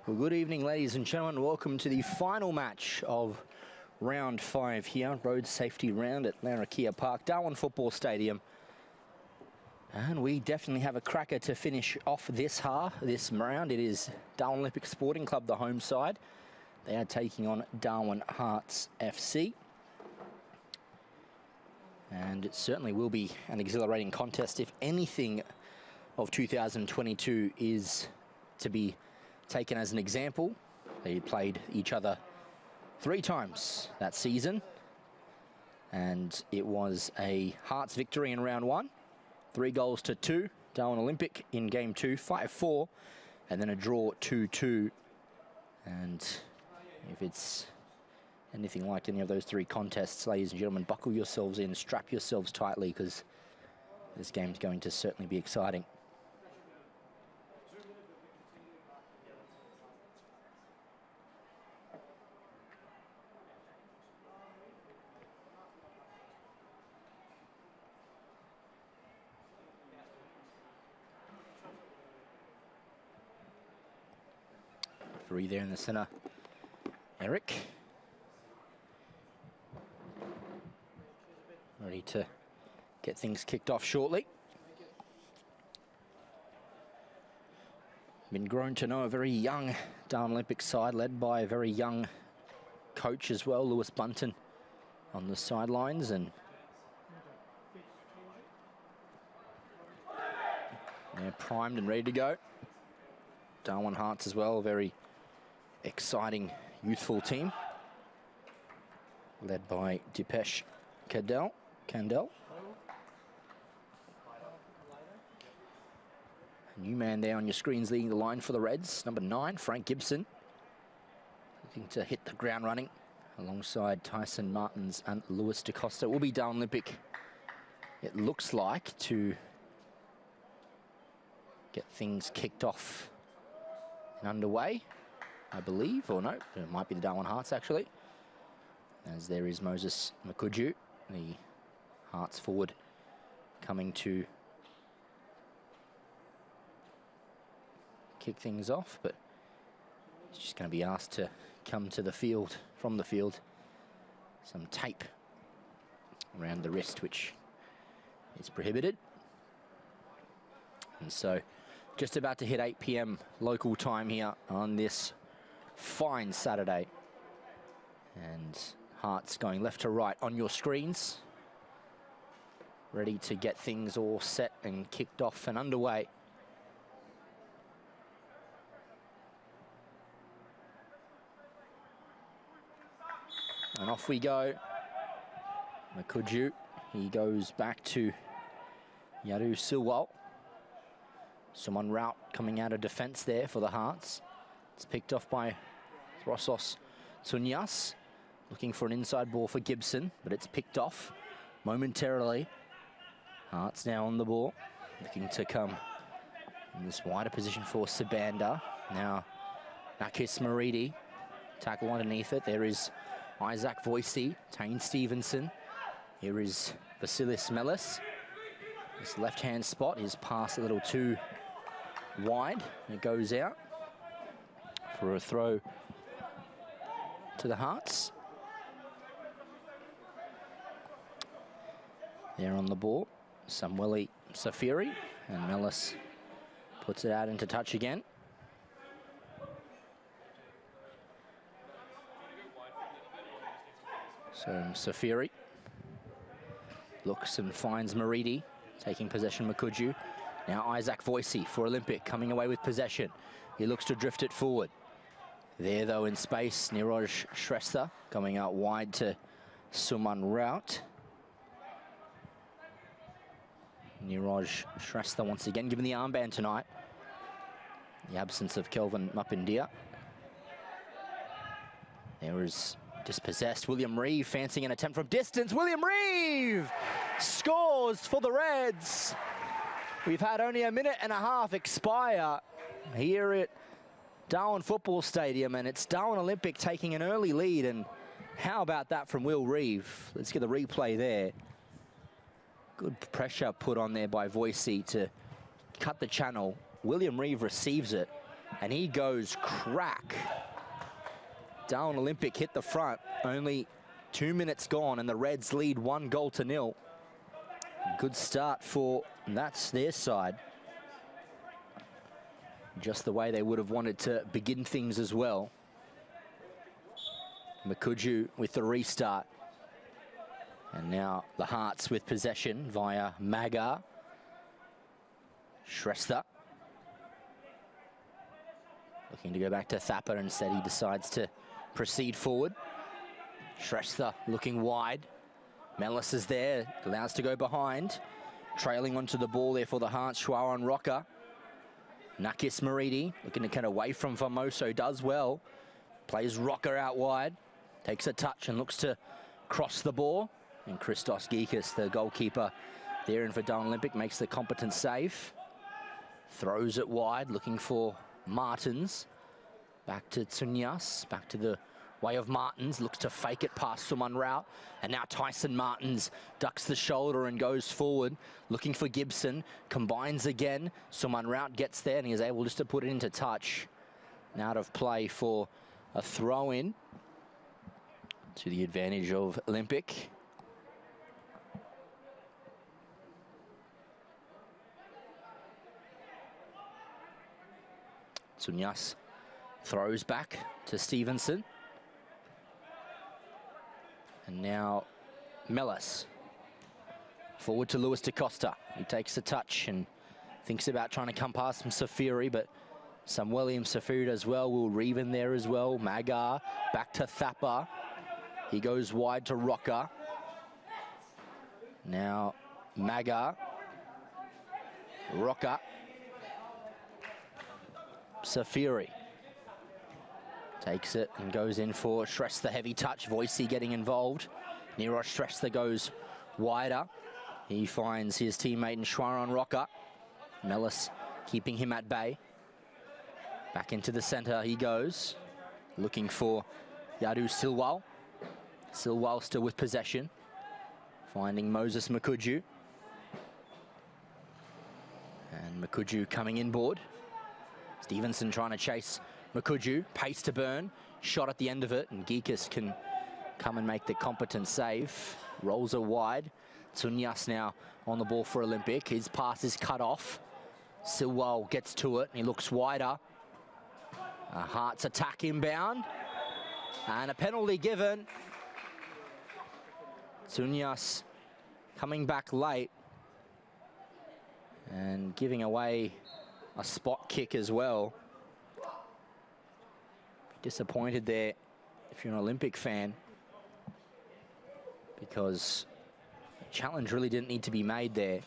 Well, good evening, ladies and gentlemen. Welcome to the final match of round 5 here, road safety round at Larrakia Park, Darwin Football Stadium. And we definitely have a cracker to finish off this round. It is Darwin Olympic Sporting Club, the home side. They are taking on Darwin Hearts FC. And it certainly will be an exhilarating contest. If anything of 2022 is to be taken as an example, they played each other 3 times that season. And it was a Hearts victory in round 1, 3-2, Darwin Olympic in game 2, 5-4, and then a draw 2-2. And if it's anything like any of those 3 contests, ladies and gentlemen, buckle yourselves in, strap yourselves tightly, because this game's going to certainly be exciting. Three there in the centre, Eric. Ready to get things kicked off shortly. Been grown to know a very young Darwin Olympic side, led by a very young coach as well, Lewis Bunton, on the sidelines. And they're primed and ready to go. Darwin Hearts as well, very exciting youthful team, led by Dipesh Kandel. A new man there on your screens leading the line for the Reds, number 9, Frank Gibson, looking to hit the ground running alongside Tyson Martins and Lewis DaCosta. It will be Darwin Olympic, it looks like, to get things kicked off and underway, I believe, or no, it might be the Darwin Hearts actually, as there is Moses Makuju, the Hearts forward, coming to kick things off, but he's just going to be asked to come to the field, from the field. Some tape around the wrist, which is prohibited. And so just about to hit 8 p.m. local time here on this fine Saturday. And Hearts going left to right on your screens, ready to get things all set and kicked off and underway. And off we go. Makuju, he goes back to Yaru Silwal. Someone route coming out of defence there for the Hearts. It's picked off by Throsos Tsunyas, looking for an inside ball for Gibson, but it's picked off momentarily. Hearts now on the ball, looking to come in this wider position for Sabanda. Now Nakis Maridi, tackle underneath it. There is Isaac Voicey, Tane Stevenson. Here is Vasilis Melis. This left-hand spot, his pass a little too wide. It goes out for a throw to the Hearts. There on the ball, Samueli Safiri, and Melis puts it out into touch again. So Safiri looks and finds Maridi, taking possession. Makuju. Now Isaac Voicey for Olympic, coming away with possession. He looks to drift it forward. There though in space, Niroj Shrestha coming out wide to Suman Rout. Niroj Shrestha once again given the armband tonight. The absence of Kelvin Mapindia. There is dispossessed William Reeve, fancying an attempt from distance. William Reeve scores for the Reds. We've had only a minute and a half expire here at Darwin Football Stadium, and it's Darwin Olympic taking an early lead. And how about that from Will Reeve? Let's get the replay there. Good pressure put on there by Voicey to cut the channel. William Reeve receives it, And he goes crack. Darwin Olympic hit the front. Only 2 minutes gone, and the Reds lead 1-0. Good start for, that's their side. Just the way they would have wanted to begin things as well. Makuju with the restart. And now the Hearts with possession via Magar. Shrestha. Looking to go back to Thapper, instead he decides to proceed forward. Shrestha looking wide. Mellis is there, allows to go behind. Trailing onto the ball there for the Hearts, Schwaron Rocker. Nakis Maridi looking to get away from Famoso, does well. Plays Rocker out wide. Takes a touch and looks to cross the ball. And Christos Gekas, the goalkeeper there in for Darwin Olympic, makes the competent save. Throws it wide, looking for Martins. Back to Tsunyas, back to the way of Martins, looks to fake it past Suman Rao. And now Tyson Martins ducks the shoulder and goes forward, looking for Gibson, combines again. Suman Rao gets there and he is able just to put it into touch. And out of play for a throw-in to the advantage of Olympic. Tsunyas throws back to Stevenson. And now Mellis. Forward to Lewis DaCosta. He takes a touch and thinks about trying to come past some Safiri, but some William Safiri as well. Will Reeve in there as well. Magar back to Thapper. He goes wide to Rocker. Now Magar. Rocker. Safiri. Takes it and goes in for Shrestha, heavy touch. Voicey getting involved. Neerosh Shrestha goes wider. He finds his teammate in Schwaron Rocker. Mellis keeping him at bay. Back into the centre he goes. Looking for Yadu Silwal. Silwal still with possession. Finding Moses Makuju. And Makuju coming inboard. Stevenson trying to chase Makuju, pace to burn, shot at the end of it, and Gekas can come and make the competent save. Rolls are wide. Tsunyas now on the ball for Olympic. His pass is cut off. Silwal gets to it, and he looks wider. Hearts attack inbound, and a penalty given. Tsunyas coming back late and giving away a spot kick as well. Disappointed there if you're an Olympic fan, because the challenge really didn't need to be made there.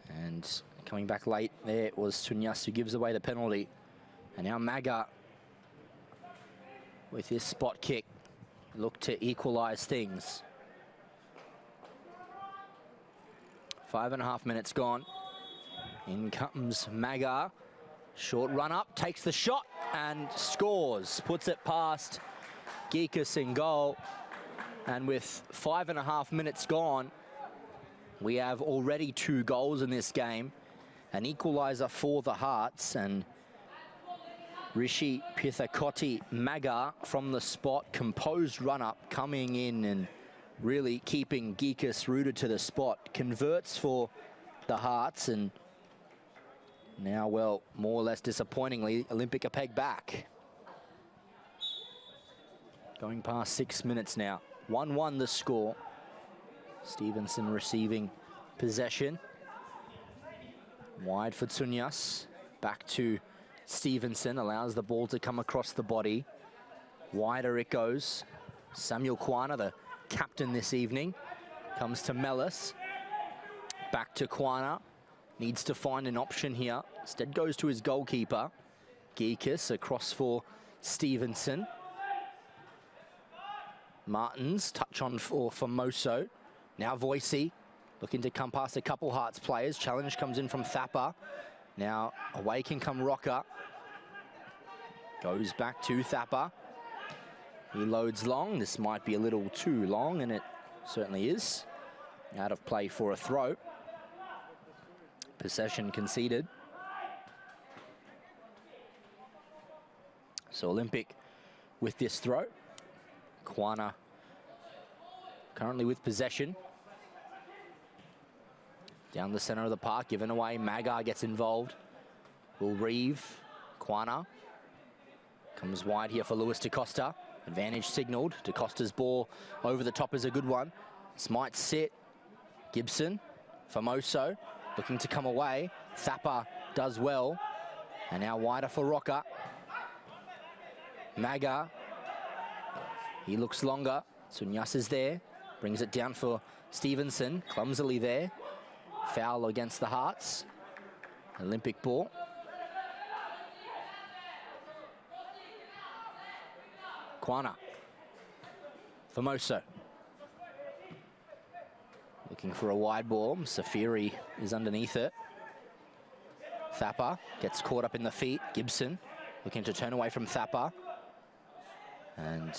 And coming back late there was Tsunyas who gives away the penalty. And now Maga with his spot kick look to equalize things. 5.5 minutes gone. In comes Magar. Short run up, takes the shot and scores. Puts it past Gekas in goal. And with 5.5 minutes gone, we have already 2 goals in this game. An equaliser for the Hearts, and Rishi Pithakoti Magar from the spot. Composed run up, coming in and really keeping Gekas rooted to the spot. Converts for the Hearts, and now, well, more or less disappointingly, Olympic are pegged back. Going past 6 minutes now. 1-1 the score. Stevenson receiving possession. Wide for Tsunyas. Back to Stevenson. Allows the ball to come across the body. Wider it goes. Samuel Kwana, the captain this evening, comes to Mellis. Back to Kwana. Needs to find an option here. Instead goes to his goalkeeper. Gekas across for Stevenson. Martins, touch on for Famoso. Now Voicey looking to come past a couple Hearts players. Challenge comes in from Thapper. Now away can come Rocker. Goes back to Thapper. He loads long. This might be a little too long, and it certainly is. Out of play for a throw. Possession conceded. So Olympic with this throw. Kwana currently with possession. Down the center of the park, given away. Magar gets involved. Will Reeve. Kwana comes wide here for Lewis DaCosta. Advantage signaled. DaCosta's ball over the top is a good one. This might sit. Gibson. Famoso looking to come away. Thapper does well. And now wider for Rocker. Magar. He looks longer. Sunyas is there. Brings it down for Stevenson. Clumsily there. Foul against the Hearts. Olympic ball. Kwana. Famoso. Looking for a wide ball. Safiri is underneath it. Thapper gets caught up in the feet. Gibson looking to turn away from Thapper. And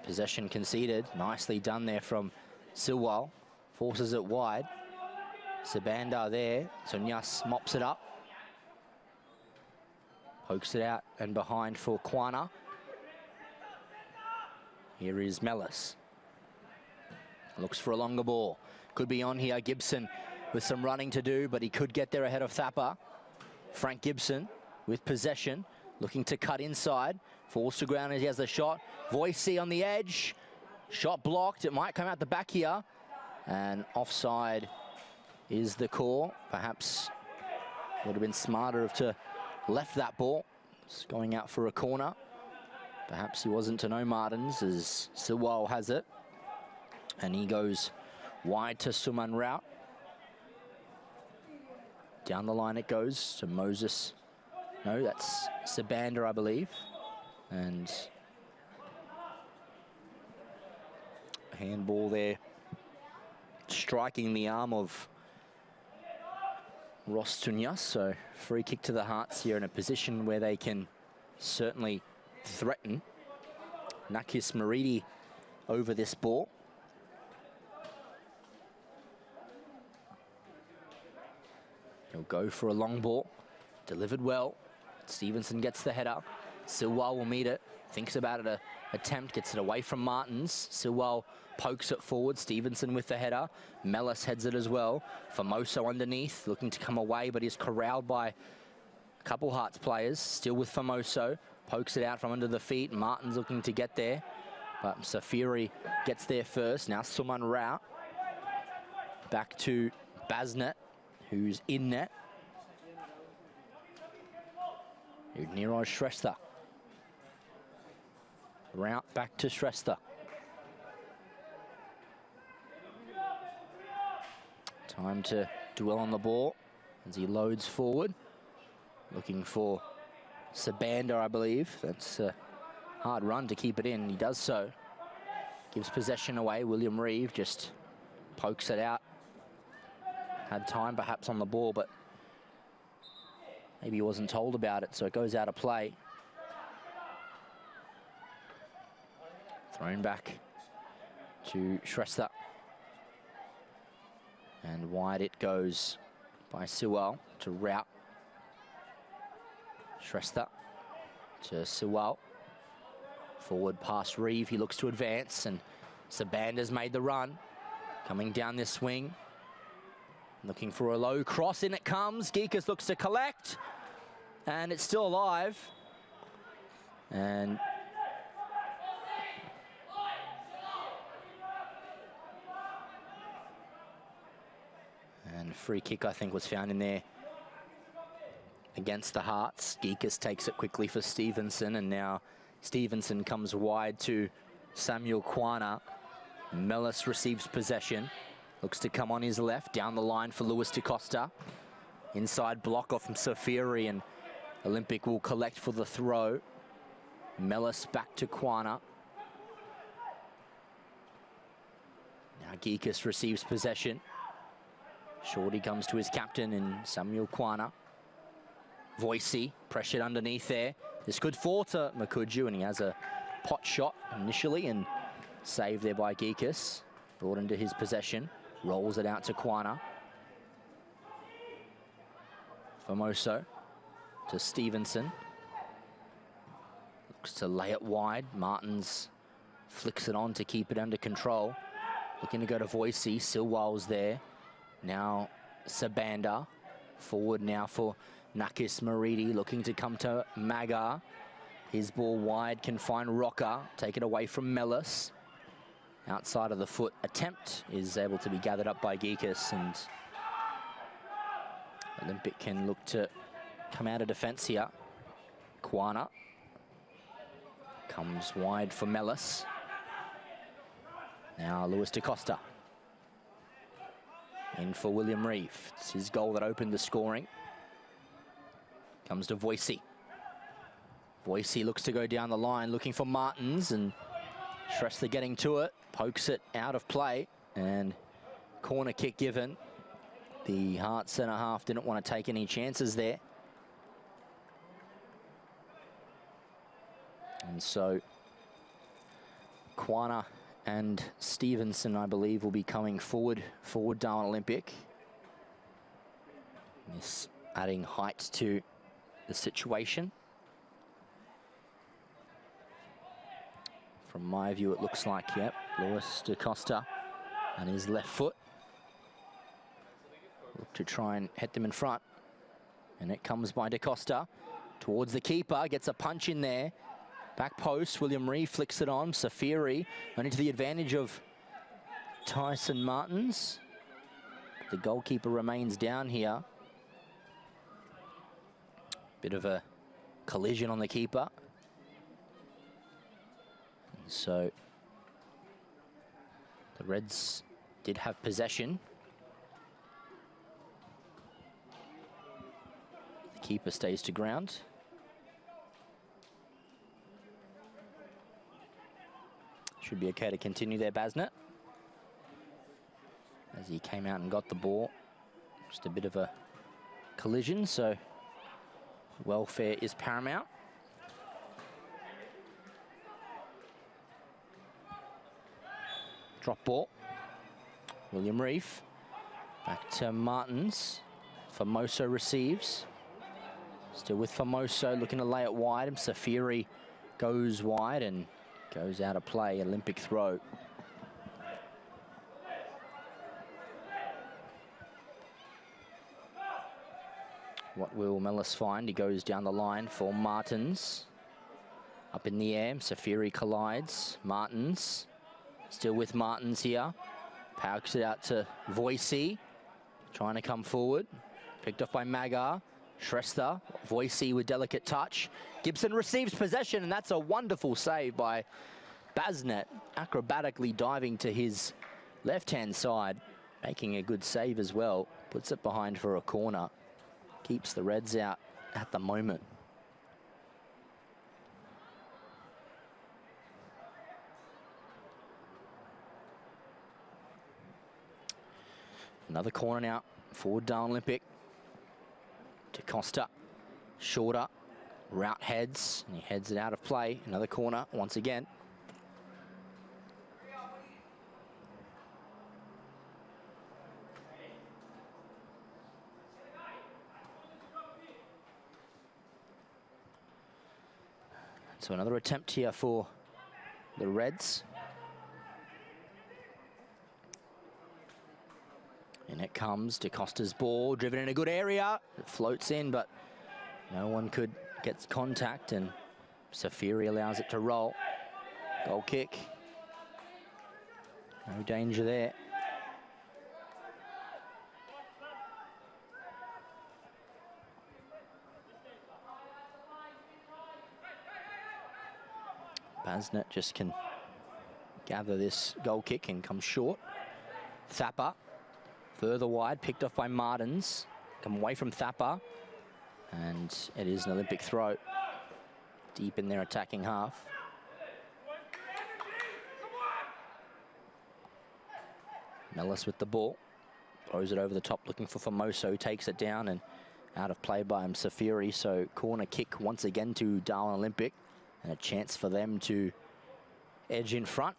possession conceded. Nicely done there from Silwal. Forces it wide. Sabandar there. Sunyas mops it up. Pokes it out and behind for Kwana. Here is Mellis. Looks for a longer ball. Could be on here. Gibson with some running to do, but he could get there ahead of Thapper. Frank Gibson with possession. Looking to cut inside. Falls to ground as he has the shot. Voicey on the edge. Shot blocked. It might come out the back here. And offside is the call. Perhaps would have been smarter to left that ball. It's going out for a corner. Perhaps he wasn't to know Martins, as Silwal has it. And he goes wide to Suman Rout. Down the line it goes to Moses. No, that's Sabander, I believe. And handball there, striking the arm of Ross Tunyas. So free kick to the Hearts here in a position where they can certainly threaten. Nakis Maridi over this ball. He'll go for a long ball. Delivered well. Stevenson gets the header. Silwal will meet it. Thinks about it, attempt, gets it away from Martins. Silwal pokes it forward. Stevenson with the header. Mellis heads it as well. Famoso underneath, looking to come away, but he's corralled by a couple Hearts players. Still with Famoso. Pokes it out from under the feet. Martins looking to get there, but Safiri gets there first. Now Suman Rout. Back to Basnet, who's in net. Niraj Shrestha. Rout back to Shrestha. Time to dwell on the ball as he loads forward. Looking for Sabander, I believe. That's a hard run to keep it in. He does so. Gives possession away. William Reeve just pokes it out. Had time perhaps on the ball, but maybe he wasn't told about it, so it goes out of play. Thrown back to Shrestha. And wide it goes by Silwal to Rout. Shrestha to Silwal. Forward past Reeve. He looks to advance, and Sabander's made the run. Coming down this swing. Looking for a low cross. In it comes. Geekas looks to collect. And it's still alive. And free kick, I think, was found in there against the Hearts. Geekas takes it quickly for Stevenson, and now Stevenson comes wide to Samuel Kwana. Mellis receives possession. Looks to come on his left. Down the line for Lewis DaCosta. Inside block off from Safiri, and Olympic will collect for the throw. Mellis back to Kwana. Now Geekas receives possession. Shorty comes to his captain in Samuel Kwana. Voicey pressured underneath there. This could fall to Makuju, and he has a pot shot initially, and saved there by Geekas. Brought into his possession. Rolls it out to Kwana. Formoso to Stevenson. Looks to lay it wide. Martins flicks it on to keep it under control. Looking to go to Voicey. Silwell's there. Now Sabanda. Forward now for Nakis Maridi. Looking to come to Magar. His ball wide, can find Rocker. Take it away from Mellis. Outside of the foot attempt is able to be gathered up by Geekus, and Olympic can look to come out of defence here. Kwana comes wide for Mellis. Now Lewis DaCosta. In for William Reeve. It's his goal that opened the scoring. Comes to Voicey. Voicey looks to go down the line, looking for Martins, and Shrestha getting to it. Pokes it out of play, and corner kick given. The Hearts centre half didn't want to take any chances there. And so Kwana and Stevenson, I believe, will be coming forward Darwin Olympic. This adding height to the situation. From my view, it looks like, yep, Lewis DaCosta and his left foot. Look to try and hit them in front. And it comes by DaCosta towards the keeper, gets a punch in there. Back post, William Reeve flicks it on. Safiri, only to the advantage of Tyson Martins. The goalkeeper remains down here. Bit of a collision on the keeper. And so the Reds did have possession. The keeper stays to ground. Should be okay to continue there, Basnet. As he came out and got the ball. Just a bit of a collision, so welfare is paramount. Drop ball. William Reeve. Back to Martins. Formoso receives. Still with Formoso, looking to lay it wide. Safiri goes wide and goes out of play. Olympic throw. What will Mellis find? He goes down the line for Martins. Up in the air, Safiri collides. Martins, still with Martins here. Pokes it out to Voicey, trying to come forward. Picked off by Magar. Shrestha, Voicey with delicate touch. Gibson receives possession, and that's a wonderful save by Basnet, acrobatically diving to his left-hand side, making a good save as well. Puts it behind for a corner. Keeps the Reds out at the moment. Another corner now for Darwin Olympic. DaCosta, shorter, route heads, and he heads it out of play. Another corner once again. So another attempt here for the Reds. And it comes, DaCosta's ball, driven in a good area. It floats in, but no one could get contact, and Safiri allows it to roll. Goal kick. No danger there. Basnet just can gather this goal kick and come short. Thapper, further wide, picked off by Martins. Come away from Thapper, and it is an Olympic throw. Deep in their attacking half. Mellis with the ball. Throws it over the top, looking for Formoso. Takes it down and out of play by Safiri. So corner kick once again to Darwin Olympic. And a chance for them to edge in front.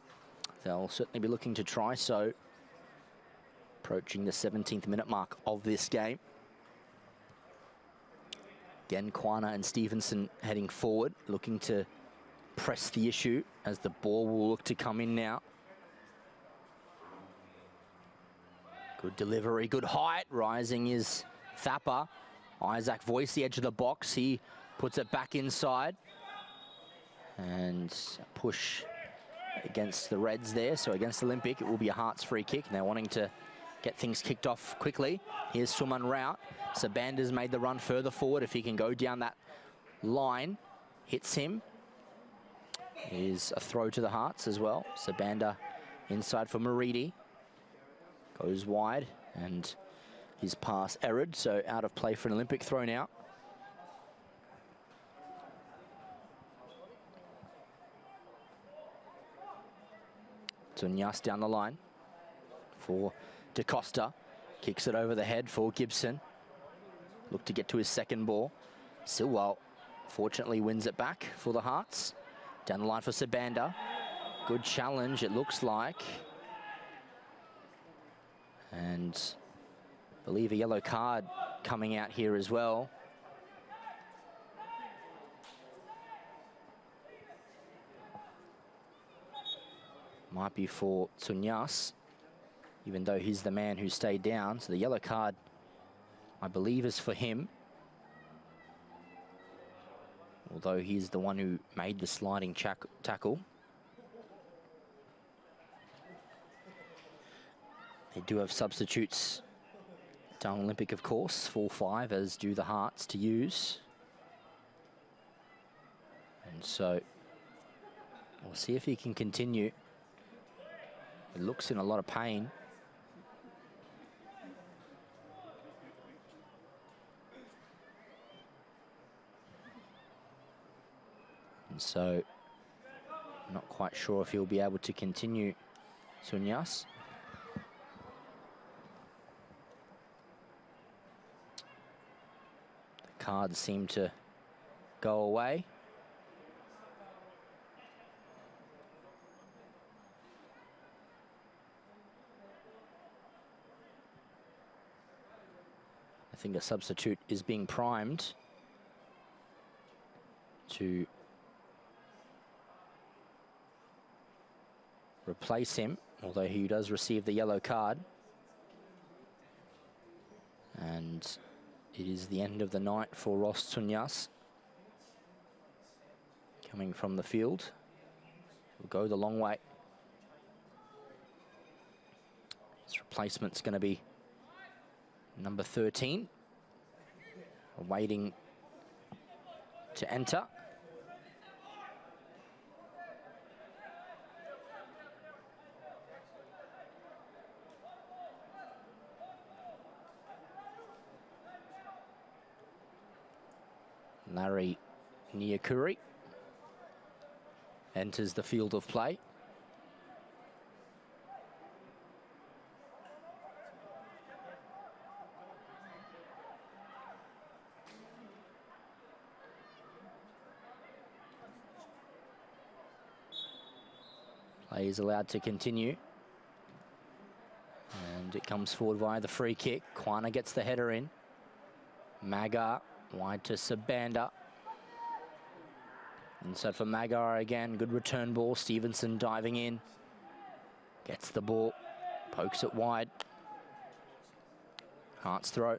They'll certainly be looking to try so. approaching the 17th minute mark of this game. Again, Kwana and Stevenson heading forward, looking to press the issue as the ball will look to come in now. Good delivery, good height. Rising is Thapper. Isaac Voice, the edge of the box. He puts it back inside. And a push against the Reds there. So against Olympic, it will be a Hearts free kick. They're wanting to get things kicked off quickly. Here's Suman Rout. Sabanda's made the run further forward. If he can go down that line, hits him. Is a throw to the Hearts as well. Sabanda inside for Maridi. Goes wide and his pass erred, so out of play for an Olympic throw now. Tunyas down the line for DaCosta. Kicks it over the head for Gibson. Look to get to his second ball. Silwell fortunately wins it back for the Hearts. Down the line for Sabanda. Good challenge, it looks like. And I believe a yellow card coming out here as well. Might be for Tunyas, even though he's the man who stayed down. So the yellow card, I believe, is for him. Although he's the one who made the sliding tackle. They do have substitutes down Olympic, of course, 4-5, as do the Hearts to use. And so we'll see if he can continue. It looks in a lot of pain. And so I'm not quite sure if he'll be able to continue, Tunyas. The cards seem to go away. I think a substitute is being primed to replace him, although he does receive the yellow card. And it is the end of the night for Ross Tunyas. Coming from the field. He'll go the long way. His replacement's going to be number 13. Waiting to enter. Larry Nyakuri enters the field of play. Play is allowed to continue. And it comes forward via the free kick. Kwana gets the header in. Magar wide to Sabanda. Inside for Magar again. Good return ball. Stevenson diving in. Gets the ball. Pokes it wide. Hearts throw.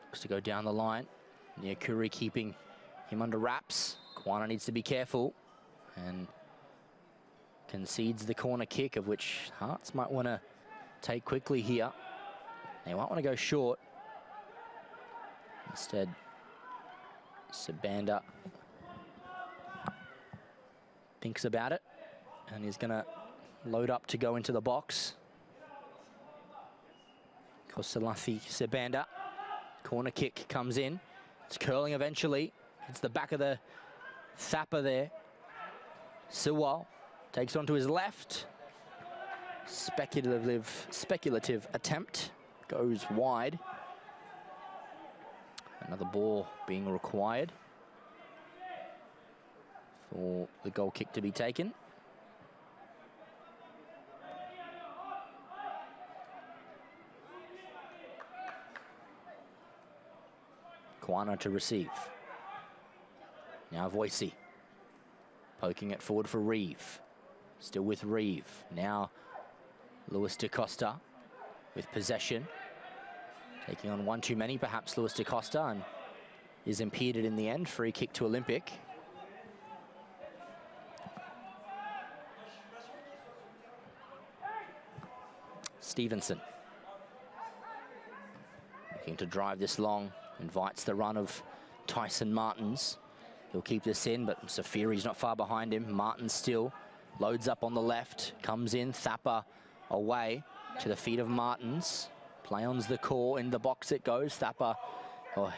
Looks to go down the line. Nyakuri keeping him under wraps. Kwana needs to be careful. And concedes the corner kick, of which Hearts might want to take quickly here. They might want to go short. Instead, Sabanda thinks about it and he's going to load up to go into the box. Kosalathi Sabanda. Corner kick comes in. It's curling eventually. It's the back of the Thapper there. Siwal takes on to his left. Speculative attempt. Goes wide. Another ball being required for the goal kick to be taken. Kwana to receive. Now Voicey. Poking it forward for Reeve. Still with Reeve. Now Lewis DaCosta with possession. Taking on one too many, perhaps, Lewis DaCosta, and is impeded in the end. Free kick to Olympic. Stevenson. Looking to drive this long. Invites the run of Tyson Martins. He'll keep this in, but Safiri's not far behind him. Martins still loads up on the left. Comes in, Thapper away to the feet of Martins. Play on's the call. In the box it goes. Thapper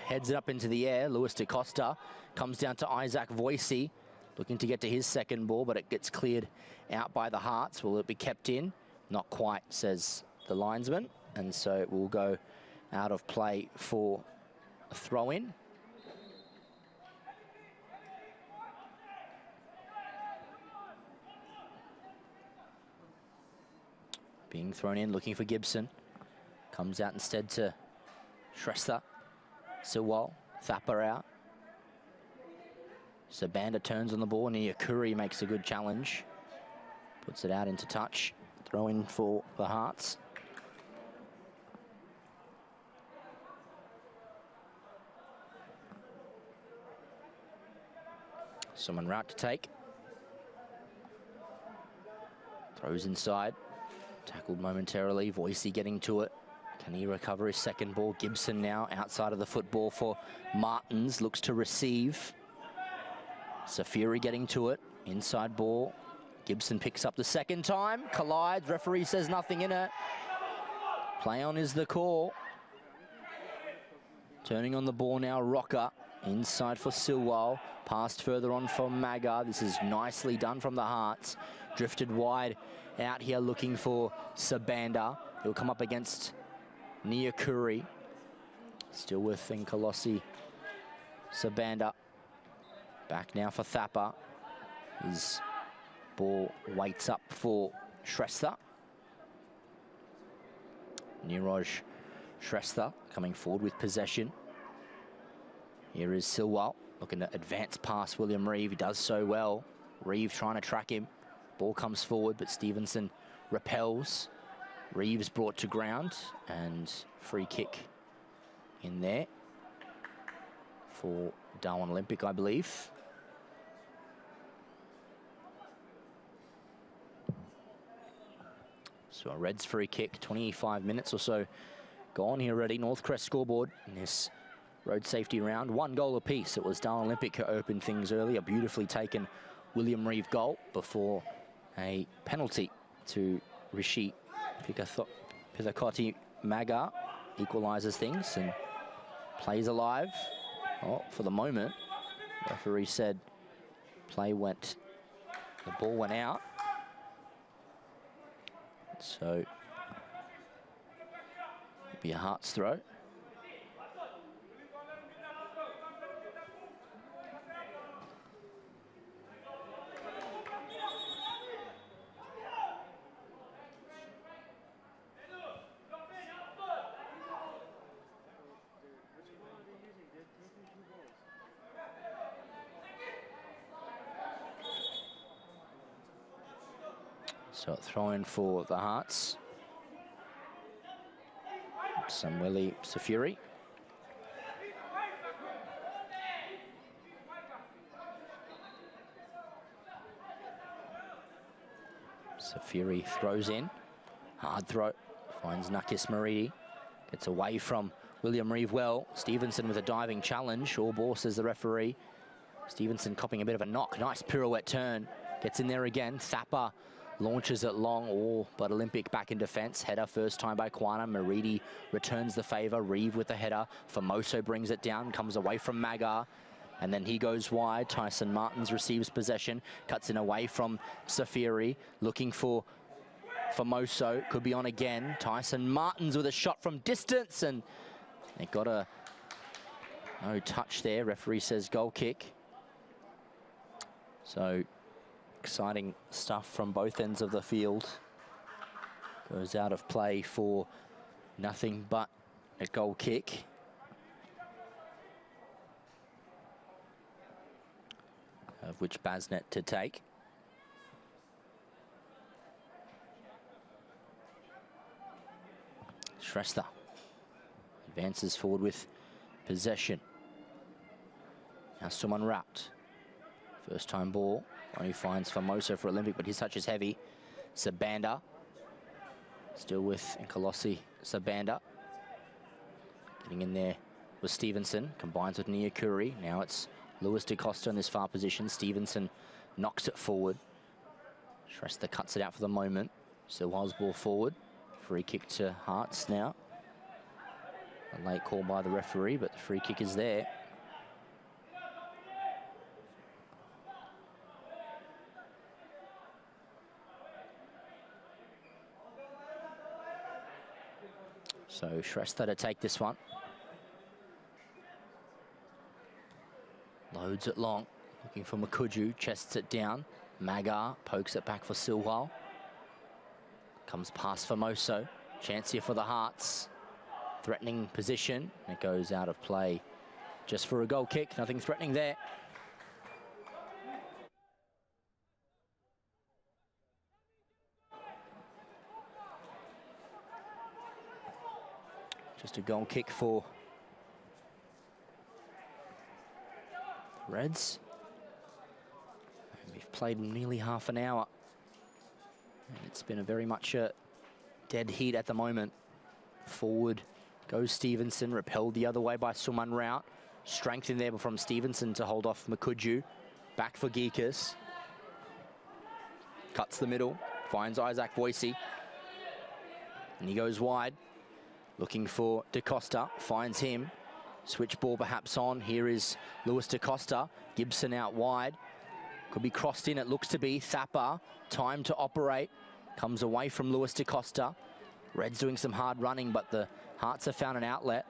heads it up into the air. Lewis DaCosta comes down to Isaac Voicey. Looking to get to his second ball, but it gets cleared out by the Hearts. Will it be kept in? Not quite, says the linesman. And so it will go out of play for a throw-in. Being thrown in, looking for Gibson. Comes out instead to Shrestha. Silwal, Thapper out. Sabanda turns on the ball, and Iakuri makes a good challenge. Puts it out into touch. Throw in for the Hearts. Someone route to take. Throws inside. Tackled momentarily. Voicey getting to it. Can he recover his second ball? Gibson now outside of the football for Martins. Looks to receive. Safiri getting to it. Inside ball. Gibson picks up the second time. Collides. Referee says nothing in it. Play on is the call. Turning on the ball now, Rocker. Inside for Silwal. Passed further on for Maga. This is nicely done from the Hearts. Drifted wide out here looking for Sabanda. He'll come up against Niakuri. Still with Nkolossi. Sabanda. Back now for Thapper. His ball waits up for Shrestha. Niraj Shrestha coming forward with possession. Here is Silwal looking to advance past William Reeve. He does so well. Reeve trying to track him. Ball comes forward, but Stevenson repels. Reeves brought to ground, and free kick in there for Darwin Olympic, I believe. So a Reds free kick, 25 minutes or so gone here already. Northcrest scoreboard in this road safety round. 1 goal apiece. It was Darwin Olympic who opened things early. A beautifully taken William Reeve goal before a penalty to Rishi Pithakoti Maga equalises things and plays alive. Oh, for the moment, referee said the ball went out. So it'll be a Hearts throw. So throw in for the Hearts. Samueli Safiri. Safiri throws in. Hard throw. Finds Nakis Maridi. Gets away from William Reeve well. Stevenson with a diving challenge. All ball, says the referee. Stevenson copping a bit of a knock. Nice pirouette turn. Gets in there again. Thapper launches it long, all but Olympic back in defence. Header first time by Kwana. Maridi returns the favour. Reeve with the header. Formoso brings it down, comes away from Maga, and then he goes wide. Tyson Martins receives possession, cuts in away from Safiri, looking for Formoso. Could be on again. Tyson Martins with a shot from distance, and they got a no touch there. Referee says goal kick. So exciting stuff from both ends of the field. Goes out of play for nothing but a goal kick. of which Basnet to take. Shrestha advances forward with possession. Now someone wrapped. First time ball. Only finds Formoso for Olympic, but his touch is heavy. Sabanda. Still with Nkolosi Sabanda. Getting in there was Stevenson. Combines with Nyakuri. Now it's Lewis DaCosta in this far position. Stevenson knocks it forward. Shrestha cuts it out for the moment. Silwell's ball forward. Free kick to Hearts now. A late call by the referee, but the free kick is there. So Shrestha to take this one. Loads it long. Looking for Makuju. Chests it down. Magar pokes it back for Silwell. Comes past Formoso. Chance here for the Hearts. Threatening position. It goes out of play just for a goal kick. Nothing threatening there. Just a goal kick for the Reds. And we've played nearly half an hour. And it's been a very much a dead heat at the moment. Forward goes Stevenson, repelled the other way by Suman Rout. Strength in there from Stevenson to hold off Makuju. Back for Geekus. Cuts the middle, finds Isaac Voicey. And he goes wide. Looking for DaCosta, finds him. Switch ball perhaps on. Here is Lewis DaCosta. Gibson out wide. Could be crossed in, it looks to be. Thapar, time to operate. Comes away from Lewis DaCosta. Red's doing some hard running, but the Hearts have found an outlet.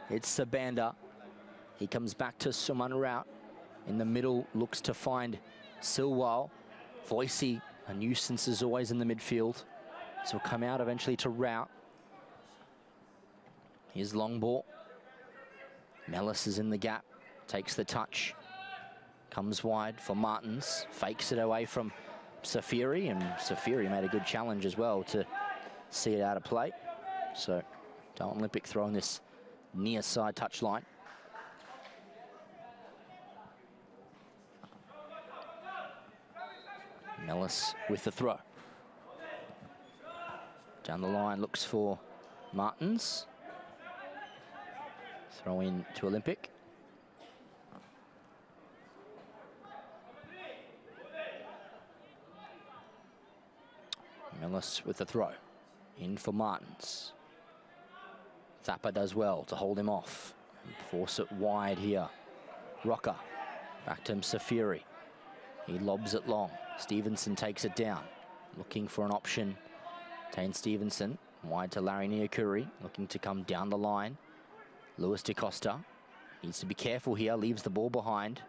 It's Sabanda. He comes back to Suman Rout. In the middle, looks to find Silwell. Voicey, a nuisance as always in the midfield. So will come out eventually to Rout. Here's long ball. Mellis is in the gap. Takes the touch. Comes wide for Martins. Fakes it away from Safiri. And Safiri made a good challenge as well to see it out of play. So Darwin Olympic throwing this near side touchline. Mellis with the throw. Down the line looks for Martins. Throw in to Olympic. Mellis with the throw. In for Martins. Thapar does well to hold him off. And force it wide here. Rocker. Back to him, Safiri. He lobs it long. Stevenson takes it down. Looking for an option. Tane Stevenson. Wide to Larry Nyakuri. Looking to come down the line. Lewis DaCosta needs to be careful here, leaves the ball behind.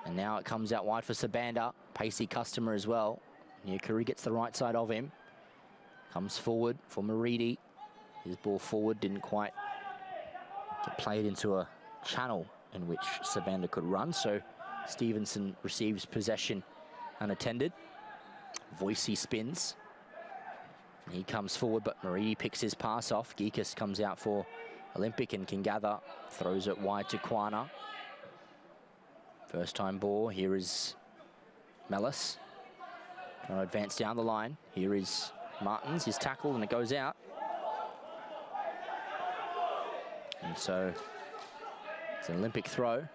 And now it comes out wide for Sabanda, pacey customer as well. Nyakuri gets the right side of him. Comes forward for Maridi. His ball forward didn't quite get played into a channel in which Sabanda could run, so Stevenson receives possession unattended. Voicey spins. And he comes forward, but Maridi picks his pass off. Geekus comes out for Olympic and can gather, throws it wide to Kwana. First time ball, here is Mellis. Trying to advance down the line. Here is Martins, his tackle, and it goes out. And so it's an Olympic throw.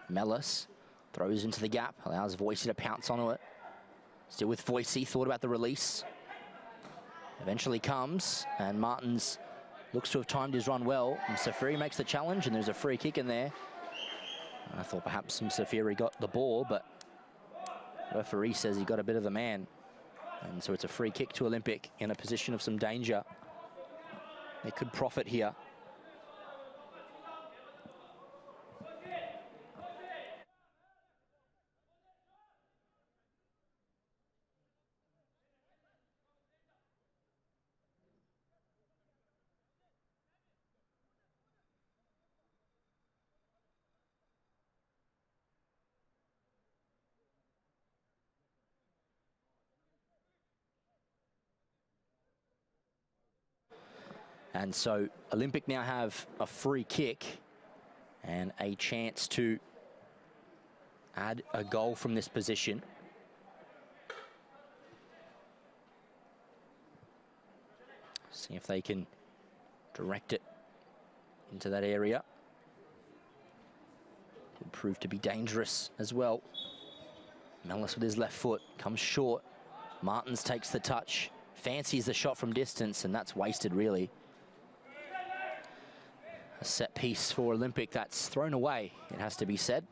Mellis throws into the gap, allows Voicey to pounce onto it. Still with Voicey, thought about the release. Eventually comes, and Martins looks to have timed his run well. And Safiri makes the challenge, and there's a free kick in there. I thought perhaps Safiri got the ball, but referee says he got a bit of the man. And so it's a free kick to Olympic in a position of some danger. They could profit here. And so Olympic now have a free kick and a chance to add a goal from this position. See if they can direct it into that area. Could prove to be dangerous as well. Mellis with his left foot comes short. Martins takes the touch, fancies the shot from distance, and that's wasted really. A set piece for Olympic that's thrown away, it has to be said.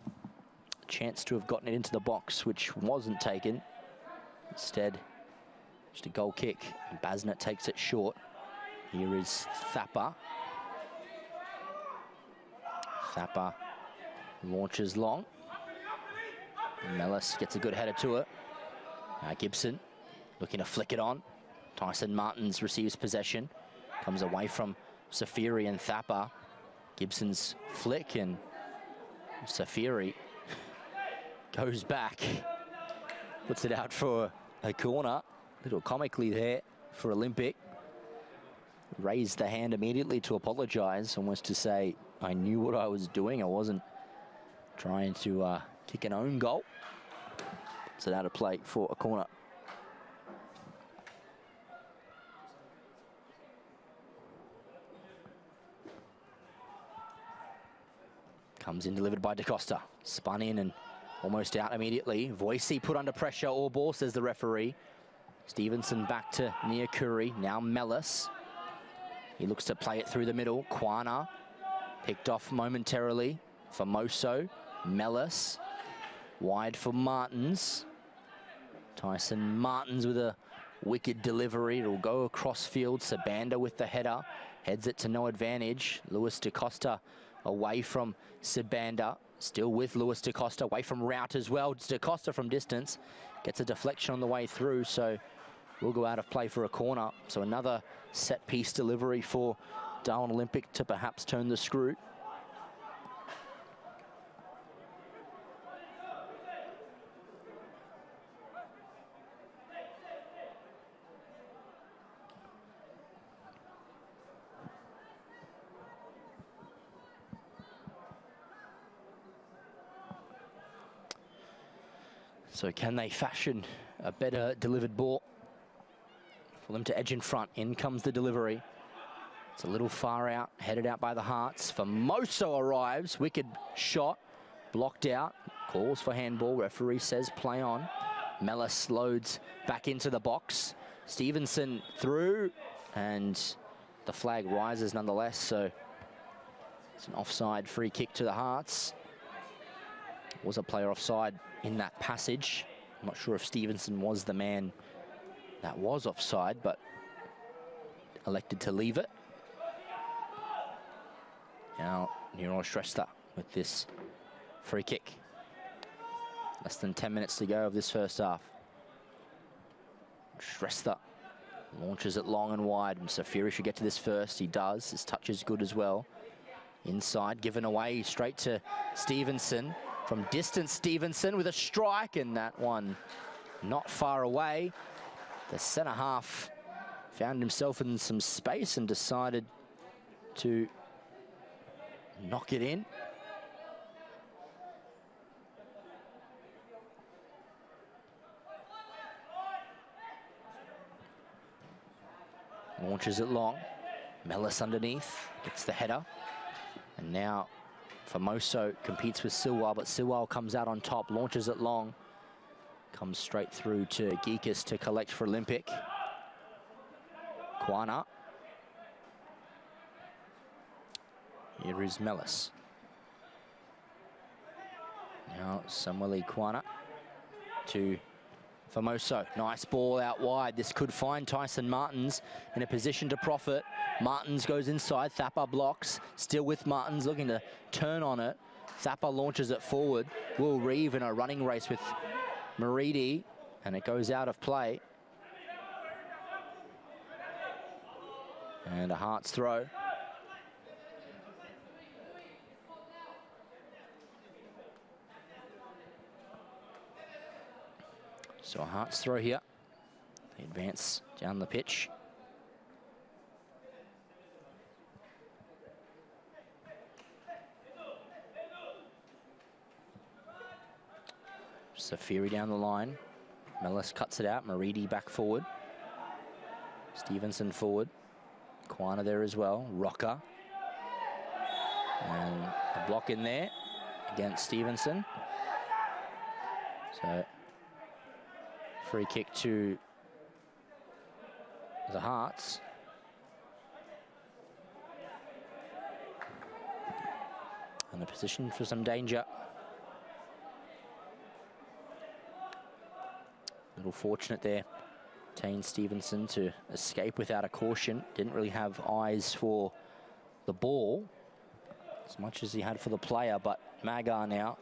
Chance to have gotten it into the box, which wasn't taken. Instead, just a goal kick. Basnet takes it short. Here is Thapper. Thapper launches long. Mellis gets a good header to it. Gibson looking to flick it on. Tyson Martins receives possession. Comes away from Safiri and Thapper. Gibson's flick, and Safiri goes back. Puts it out for a corner. A little comically there for Olympic. Raised the hand immediately to apologise, almost to say, I knew what I was doing. I wasn't trying to kick an own goal. Puts it out of play for a corner. Comes in delivered by DaCosta. Spun in and almost out immediately. Voicey put under pressure, all ball, says the referee. Stevenson back to near Curry. Now Mellis. He looks to play it through the middle. Quana picked off momentarily for Moso. Mellis wide for Martins. Tyson Martins with a wicked delivery. It'll go across field. Sabanda with the header. Heads it to no advantage. Lewis DaCosta away from Sabanda. Still with Lewis DaCosta. Away from Rout as well. DaCosta from distance. Gets a deflection on the way through. So we'll go out of play for a corner. So another set piece delivery for Darwin Olympic to perhaps turn the screw. So can they fashion a better delivered ball for them to edge in front? In comes the delivery. It's a little far out, headed out by the Hearts. Famoso arrives, wicked shot, blocked out, calls for handball. Referee says play on. Mellis loads back into the box. Stevenson through, and the flag rises nonetheless. So it's an offside free kick to the Hearts. Was a player offside in that passage. I'm not sure if Stevenson was the man that was offside, but elected to leave it. Now, Nero Shrestha with this free kick. Less than 10 minutes to go of this first half. Shrestha launches it long and wide, and Safiri should get to this first. He does. His touch is good as well. Inside, given away straight to Stevenson. From distance, Stevenson with a strike, and that one not far away. The centre half found himself in some space and decided to knock it in. Launches it long. Mellis underneath, gets the header. And now Famoso competes with Silwal, but Silwal comes out on top, launches it long. Comes straight through to Geekus to collect for Olympic. Quana. Here is Mellis. Now Samueli Quana to Famoso. Nice ball out wide. This could find Tyson Martins in a position to profit. Martins goes inside. Thapper blocks. Still with Martins, looking to turn on it. Thapper launches it forward. Will Reeve in a running race with Maridi, and it goes out of play. And a Hearts throw. So a Hearts throw here. They advance down the pitch. Safiri down the line. Mellis cuts it out. Maridi back forward. Stevenson forward. Kwana there as well. Rocker. And a block in there against Stevenson. So, free kick to the Hearts. And a position for some danger. A little fortunate there. Tane Stevenson to escape without a caution. Didn't really have eyes for the ball as much as he had for the player, but Magar now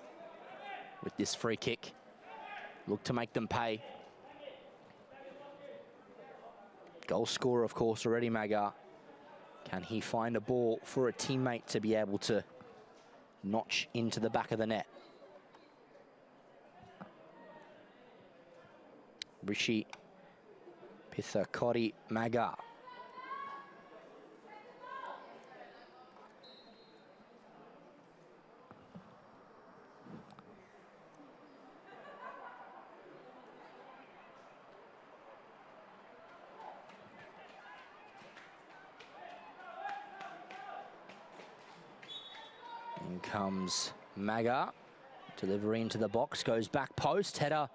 with this free kick look to make them pay. Goal scorer, of course, already Magar. Can he find a ball for a teammate to be able to notch into the back of the net? Rishi Pithakori Magar. In comes Magar. Delivery into the box, goes back post, header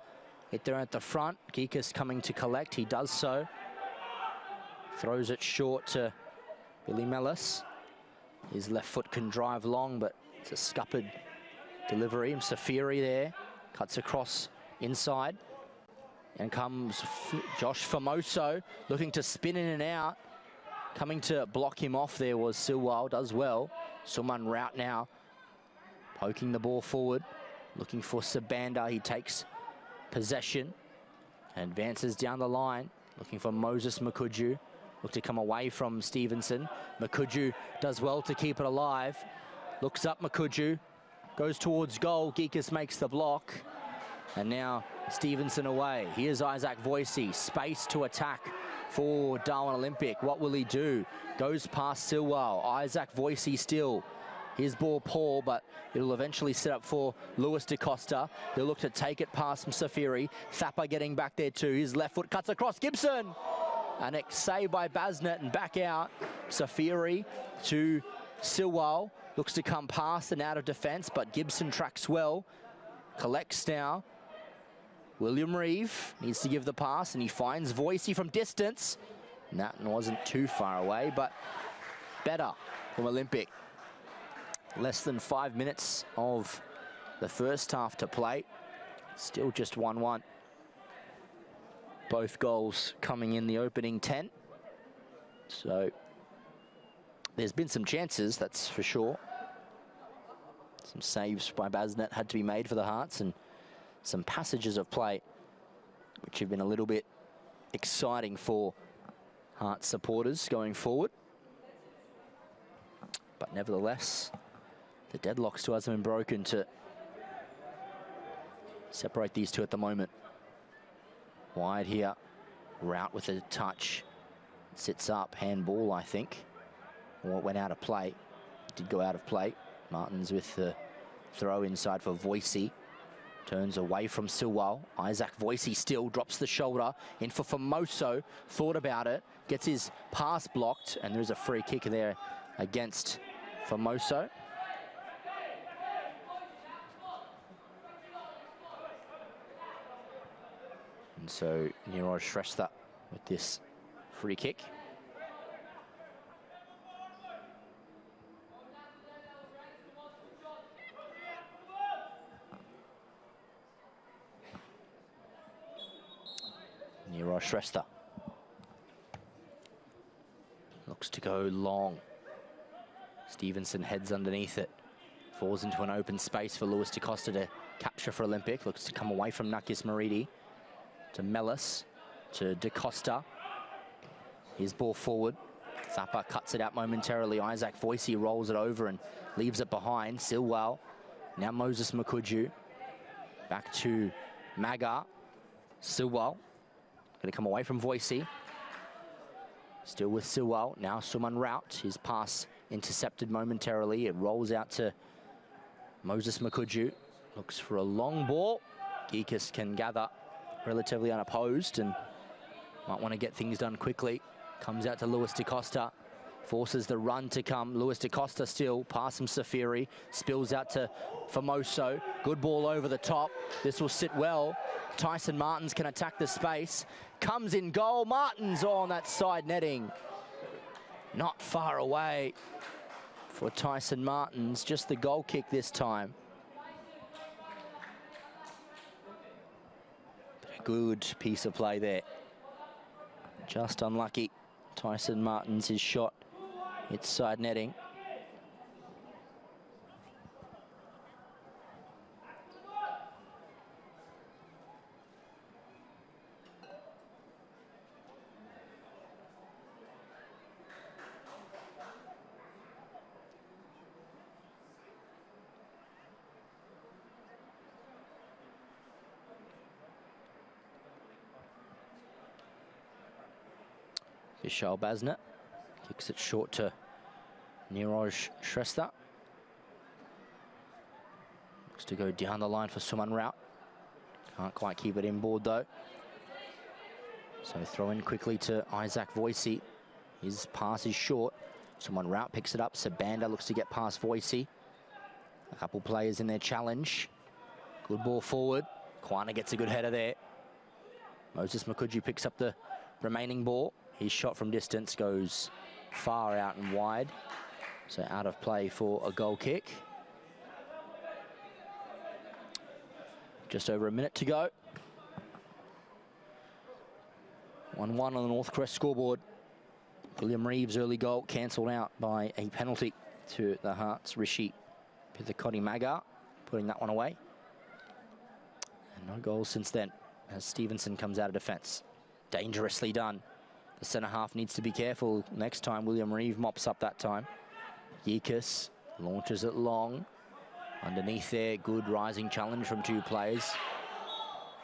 hit there at the front. Geekus coming to collect, he does so. Throws it short to Billy Mellis. His left foot can drive long, but it's a scuppered delivery. Safiri there, cuts across inside. And comes Josh Famoso, looking to spin in and out. Coming to block him off there was Silwell, does well. Suman Rout now, poking the ball forward, looking for Sabanda. He takes possession, advances down the line, looking for Moses Makuju. Look to come away from Stevenson. Makuju does well to keep it alive. Looks up Makuju, goes towards goal. Geekus makes the block. And now Stevenson away. Here's Isaac Voicey, space to attack for Darwin Olympic. What will he do? Goes past Silwell. Isaac Voicey still. His ball poor, but it'll eventually set up for Lewis DaCosta. He'll look to take it past Safiri. Thapper getting back there too. His left foot cuts across Gibson. And it's saved by Basnet and back out. Safiri to Silwell. Looks to come past and out of defence, but Gibson tracks well. Collects now. William Reeve needs to give the pass, and he finds Voicey from distance. And that wasn't too far away, but better from Olympic. Less than 5 minutes of the first half to play. Still just 1-1. Both goals coming in the opening 10. So there's been some chances, that's for sure. Some saves by Basnet had to be made for the Hearts, and some passages of play which have been a little bit exciting for Hearts supporters going forward. But nevertheless, the deadlock still hasn't been broken to separate these two at the moment. Wide here, Rout with a touch, sits up, handball I think, or it went out of play. Did go out of play. Martins with the throw inside for Voicey. Turns away from Silwell. Isaac Voicey still drops the shoulder in for Famoso. Thought about it, gets his pass blocked, and there's a free kick there against Famoso. And so Niroj Shrestha with this free kick. Niroj Shrestha looks to go long. Stevenson heads underneath it. Falls into an open space for Lewis DaCosta to capture for Olympic. Looks to come away from Nakis Maridi. To Mellis, to DaCosta. His ball forward. Thapper cuts it out momentarily. Isaac Voicey rolls it over and leaves it behind. Silwell. Now Moses Makuju. Back to Magar. Silwell. Going to come away from Voicey. Still with Silwell. Now Suman Rout. His pass intercepted momentarily. It rolls out to Moses Makuju. Looks for a long ball. Geekus can gather relatively unopposed and might want to get things done quickly. Comes out to Lewis DaCosta. Forces the run to come. Lewis DaCosta still. Pass from Safiri. Spills out to Famoso. Good ball over the top. This will sit well. Tyson Martins can attack the space. Comes in goal. Martins on that side netting. Not far away for Tyson Martins. Just the goal kick this time. But a good piece of play there. Just unlucky. Tyson Martins, his shot. It's side netting. Vishal Basnet kicks it short to Niraj Shrestha. Looks to go down the line for Suman Rao. Can't quite keep it inboard though. So throw in quickly to Isaac Voicey. His pass is short. Suman Rao picks it up. Sabanda looks to get past Voicey. A couple players in their challenge. Good ball forward. Kwana gets a good header there. Moses Makuju picks up the remaining ball. His shot from distance goes far out and wide. So out of play for a goal kick. Just over a minute to go. 1-1 on the Northcrest scoreboard. William Reeves' early goal cancelled out by a penalty to the Hearts' Rishi Pithakoti Magar, putting that one away. And no goals since then as Stevenson comes out of defence. Dangerously done. The centre half needs to be careful next time. William Reeve mops up that time. Geekus launches it long. Underneath there, good rising challenge from two players.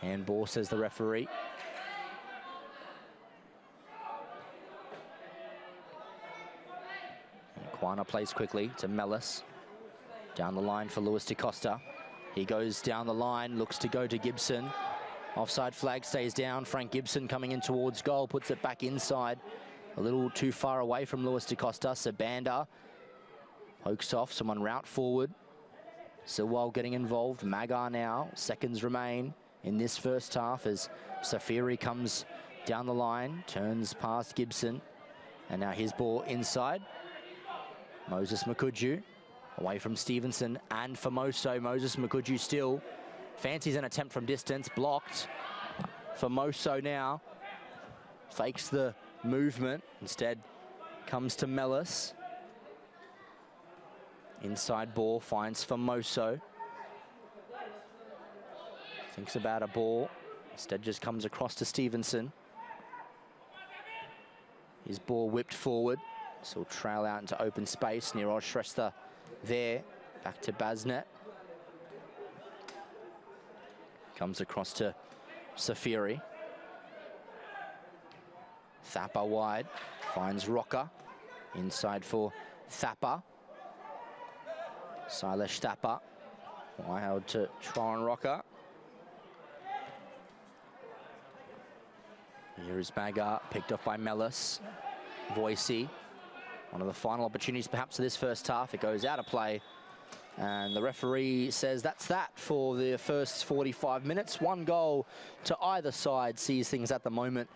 Handball, says the referee. And Kwana plays quickly to Mellis. Down the line for Lewis DaCosta. He goes down the line, looks to go to Gibson. Offside flag stays down. Frank Gibson coming in towards goal, puts it back inside. A little too far away from Lewis DaCosta. Sabanda pokes off, someone route forward. Silwell getting involved. Magar now. Seconds remain in this first half as Safiri comes down the line, turns past Gibson. And now his ball inside. Moses Makuju away from Stevenson and Famoso. Moses Makuju still. Fancies an attempt from distance, blocked. Famoso now fakes the movement, instead comes to Mellis. Inside ball, finds Famoso. Thinks about a ball, instead just comes across to Stevenson. His ball whipped forward, so he'll trail out into open space. Niraj Shrestha there, back to Basnet. Comes across to Safiri. Thappa wide, finds Rocker. Inside for Thappa. Silesh Thappa. Wild to Tron Rocker. Here is Magar, picked off by Mellis. Voicey. One of the final opportunities perhaps of this first half. It goes out of play. And the referee says that's that for the first 45 minutes. One goal to either side sees things at the moment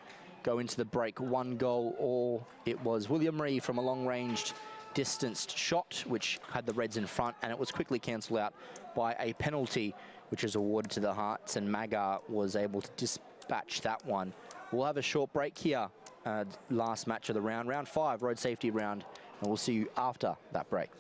go into the break. One goal, or it was William Reeve from a long-ranged distanced shot, which had the Reds in front, and it was quickly cancelled out by a penalty, which is awarded to the Hearts, and Magar was able to dispatch that one. We'll have a short break here. Last match of the round, round 5, road safety round, and we'll see you after that break.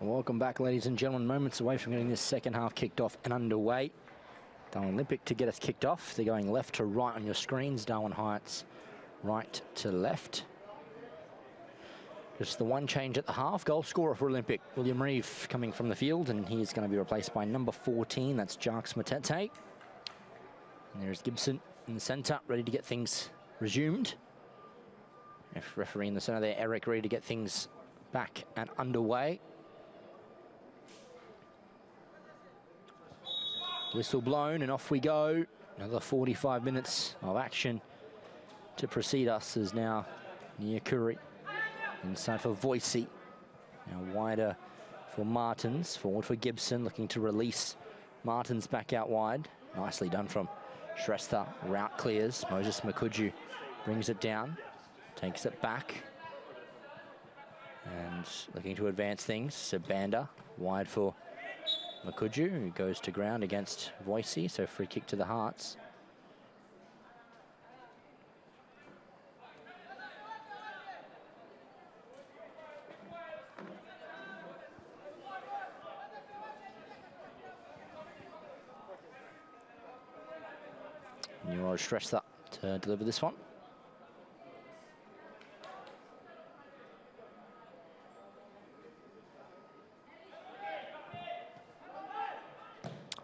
Welcome back, ladies and gentlemen. Moments away from getting this second half kicked off and underway. Darwin Olympic to get us kicked off. They're going left to right on your screens. Darwin Heights right to left. Just the one change at the half. Goal scorer for Olympic, William Reeve, coming from the field, and he's going to be replaced by number 14. That's Jarks Matete. And there's Gibson in the centre, ready to get things resumed. Referee in the centre there, Eric, ready to get things back and underway. Whistle blown and off we go. Another 45 minutes of action to precede us is now Nyakuri. Inside for Voicey. Now wider for Martins. Forward for Gibson, looking to release Martins back out wide. Nicely done from Shrestha. Route clears. Moses Makuju brings it down. Takes it back. And looking to advance things. Sabanda wide for Makuju, who goes to ground against Voicey, so free kick to the Hearts. Newell stressed up to deliver this one.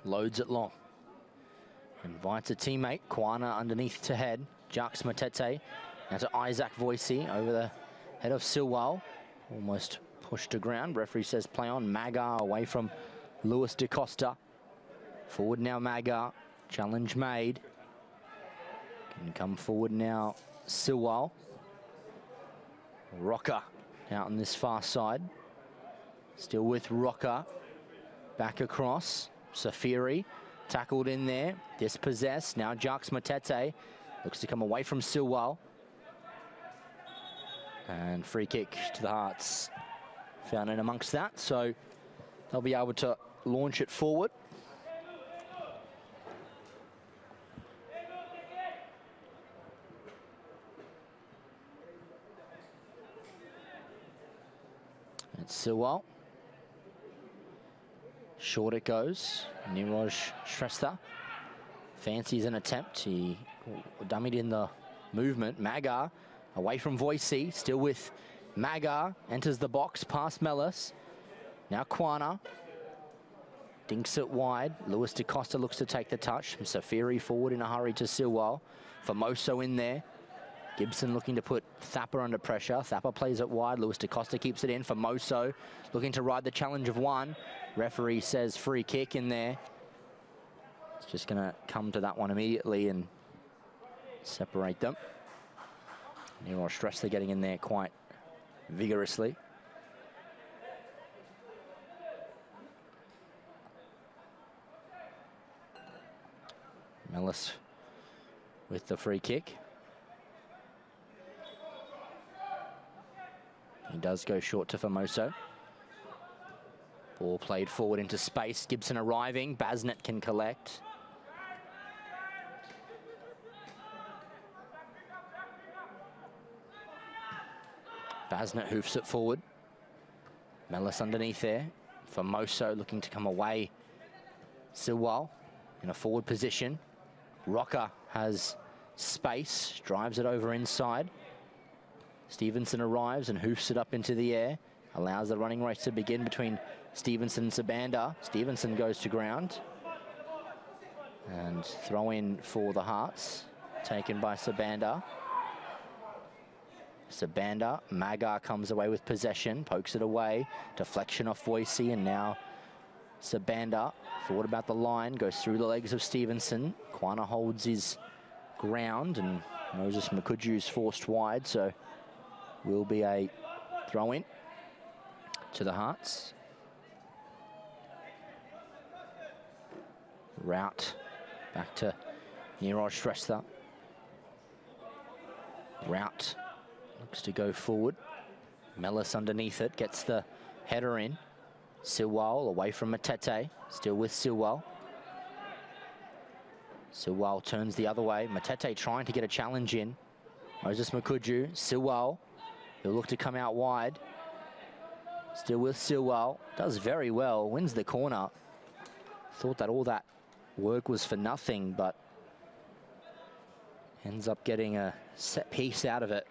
Loads it long. Invites a teammate. Kwana underneath to head. Jarks Matete. Now to Isaac Voicey over the head of Silwell. Almost pushed to ground. Referee says play on. Magar away from Lewis DeCosta. Forward now Magar. Challenge made. Can come forward now Silwell. Rocker out on this far side. Still with Rocker. Back across. Safiri tackled in there, dispossessed. Now Jarks Matete looks to come away from Silwell. And free kick to the Hearts. Found in amongst that, so they'll be able to launch it forward. It's Silwell. Short it goes. Niraj Shrestha fancies an attempt. He dummied in the movement. Magar away from Voicey. Still with Magar. Enters the box past Mellis. Now Kwana. Dinks it wide. Lewis DeCosta looks to take the touch. Safiri forward in a hurry to Silwell. Formoso in there. Gibson looking to put Thapper under pressure. Thapper plays it wide. Lewis DeCosta keeps it in. Formoso looking to ride the challenge of one. Referee says free kick in there. It's just going to come to that one immediately and separate them. Nero Stressler getting in there quite vigorously. Mellis with the free kick. He does go short to Formoso. Ball played forward into space. Gibson arriving. Basnet can collect. Basnet hoofs it forward. Mellis underneath there. Formoso looking to come away. Silwell in a forward position. Rocker has space. Drives it over inside. Stevenson arrives and hoofs it up into the air. Allows the running race to begin between Stevenson and Sabanda. Stevenson goes to ground. And throw in for the Hearts. Taken by Sabanda. Sabanda. Magar comes away with possession. Pokes it away. Deflection off Voicey. And now Sabanda. Forward about the line. Goes through the legs of Stevenson. Kwana holds his ground. And Moses Makuju's forced wide. So will be a throw in to the Hearts. Route back to Niraj Shrestha. Route looks to go forward. Mellis underneath it, gets the header in. Silwell away from Matete, still with Silwell. Silwell turns the other way. Matete trying to get a challenge in. Moses Makuju, Silwell, he'll look to come out wide. Still with Silwell. Does very well. Wins the corner. Thought that all that work was for nothing, but ends up getting a set piece out of it.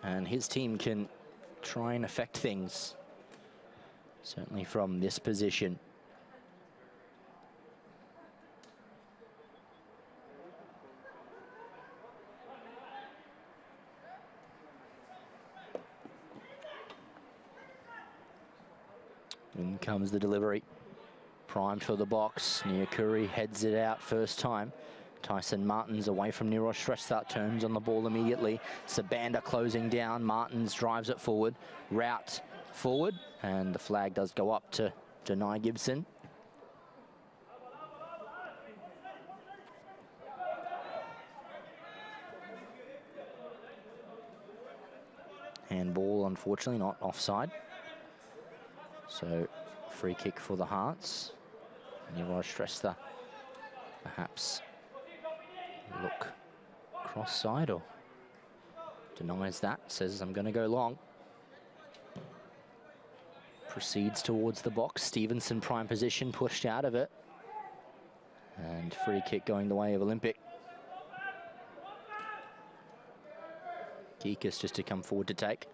And his team can try and affect things, certainly from this position. In comes the delivery. Primed for the box. Nyakuri heads it out first time. Tyson Martins away from Nero Shrestha, turns on the ball immediately. Sabanda closing down. Martins drives it forward. Route forward. And the flag does go up to deny Gibson. Handball, unfortunately, not offside. So, free kick for the Hearts. Nero Shrestha perhaps look cross side, or denies that, says I'm going to go long. Proceeds towards the box. Stevenson prime position, pushed out of it. And free kick going the way of Olympic. Geekus just to come forward to take.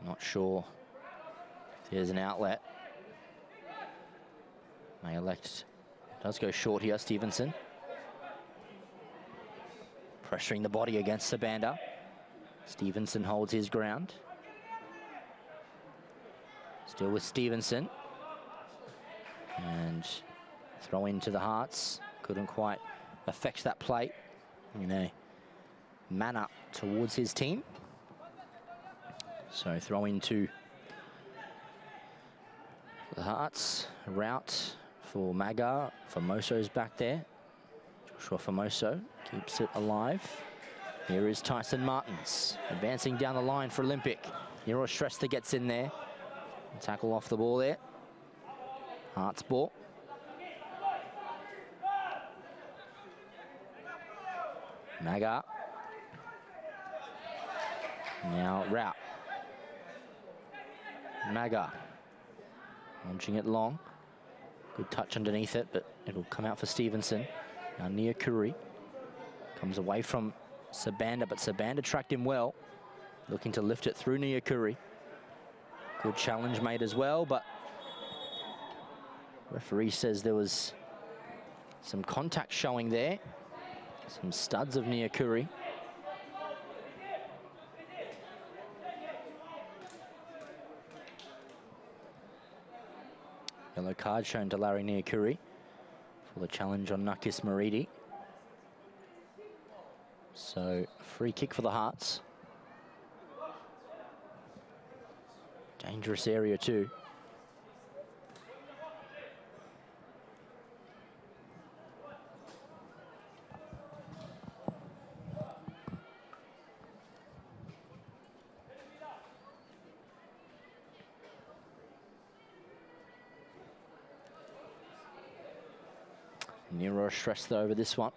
Not sure if there's an outlet. May elect. Does go short here, Stevenson. Pressuring the body against Sabanda. Stevenson holds his ground. Still with Stevenson. And throw into the Hearts. Couldn't quite affect that play in a manner towards his team. So throw into the Hearts. Route for Magar. Formoso's back there. Joshua Formoso keeps it alive. Here is Tyson Martins advancing down the line for Olympic. Nero Shrestha gets in there. Tackle off the ball there. Hearts ball. Magar. Now Route. Magar. Launching it long. Good touch underneath it, but it'll come out for Stevenson. Now Nyakuri comes away from Sabanda, but Sabanda tracked him well. Looking to lift it through Nyakuri. Good challenge made as well, but referee says there was some contact showing there. Some studs of Nyakuri. Yellow card shown to Larry Nyakuri for the challenge on Nakis Maridi. So, free kick for the Hearts. Dangerous area too. Nero Shrestha over this one.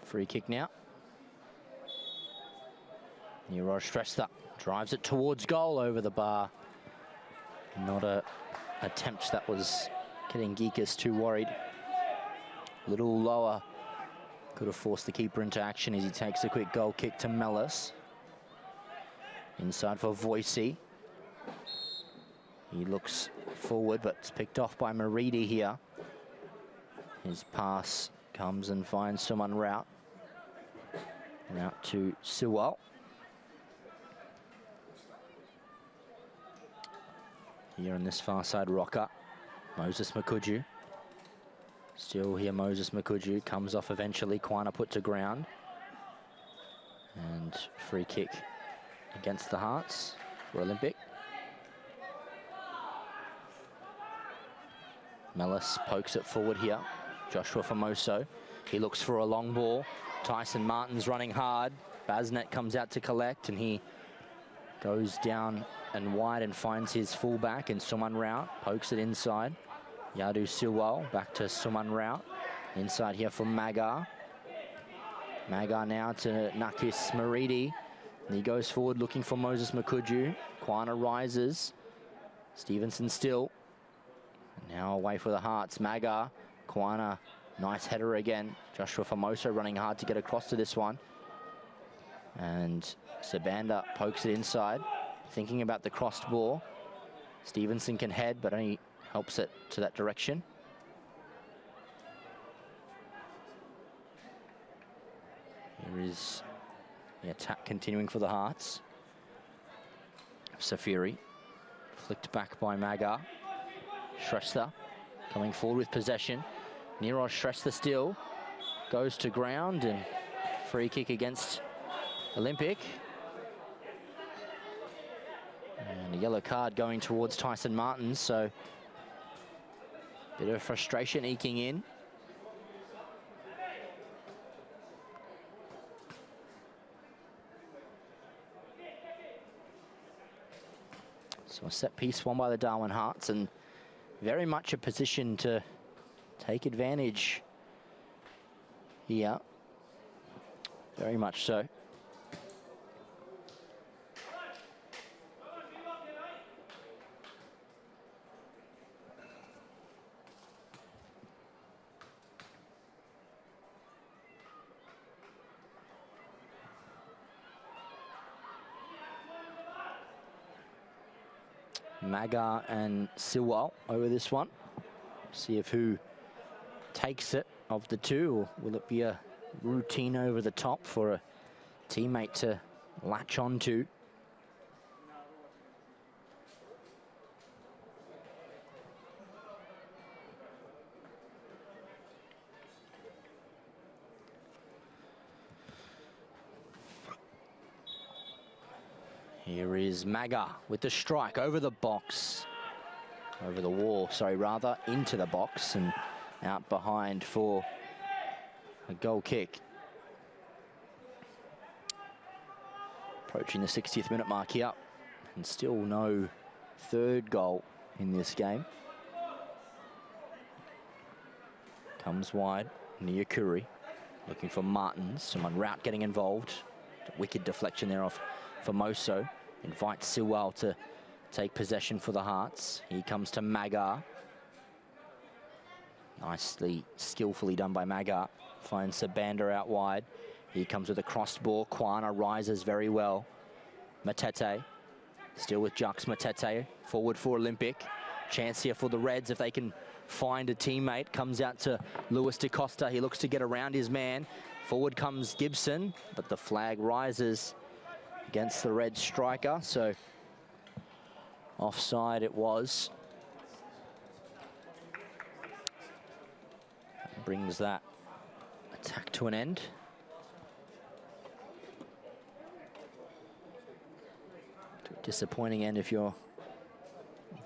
Free kick now. Nero Shrestha drives it towards goal over the bar. Not a attempt that was getting Geekus too worried. A little lower. Could have forced the keeper into action as he takes a quick goal kick to Mellis. Inside for Voicey. He looks forward, but it's picked off by Maridi here. His pass comes and finds someone Route. Route to Sewell. Here on this far side rocker, Moses Makuju. Still here, Moses Makuju comes off eventually. Quina put to ground. And free kick against the Hearts for Olympic. Mellis pokes it forward here. Joshua Formoso. He looks for a long ball. Tyson Martin's running hard. Basnet comes out to collect, and he goes down and wide and finds his fullback, and Suman Rao pokes it inside. Yadu Silwal back to Suman Rao. Inside here for Magar. Magar now to Nakis Maridi. And he goes forward looking for Moses Makuju. Kwana rises. Stevenson still. And now away for the Hearts. Magar. Kwana. Nice header again. Joshua Formoso running hard to get across to this one. And Sabanda pokes it inside. Thinking about the crossed ball. Stevenson can head, but only helps it to that direction. Here is the attack continuing for the Hearts. Safiri flicked back by Magar. Shrestha coming forward with possession. Neeraj Shrestha still goes to ground, and free kick against Olympic. And a yellow card going towards Tyson Martin, so bit of frustration eking in. So a set piece won by the Darwin Hearts, and very much a position to take advantage here. Very much so. Magar and Silwal over this one. See if who takes it of the two, or will it be a routine over the top for a teammate to latch onto? Here is Magar with the strike over the box. Over the wall, sorry, rather, into the box and out behind for a goal kick. Approaching the 60th minute mark here, and still no third goal in this game. Comes wide, Niakuri looking for Martins. Someone Rout getting involved. Wicked deflection there off Formoso. Invites Silwal to take possession for the Hearts. He comes to Magar. Nicely, skillfully done by Magar. Finds Sabanda out wide. He comes with a crossed ball. Kwana rises very well. Matete. Still with Jux Matete. Forward for Olympic. Chance here for the Reds if they can find a teammate. Comes out to Luis Da Costa. He looks to get around his man. Forward comes Gibson, but the flag rises against the Red striker. So offside it was. Brings that attack to an end. To a disappointing end if you're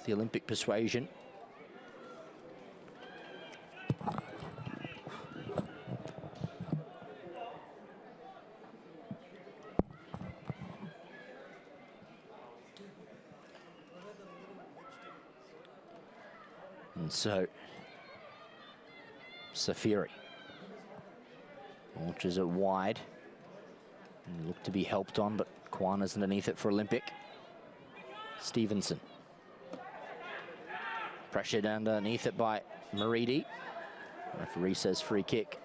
the Olympic persuasion. And so Safiri launches it wide and look to be helped on, but Kwana's underneath it for Olympic. Stevenson. Pressured underneath it by Maridi. Referee says free kick.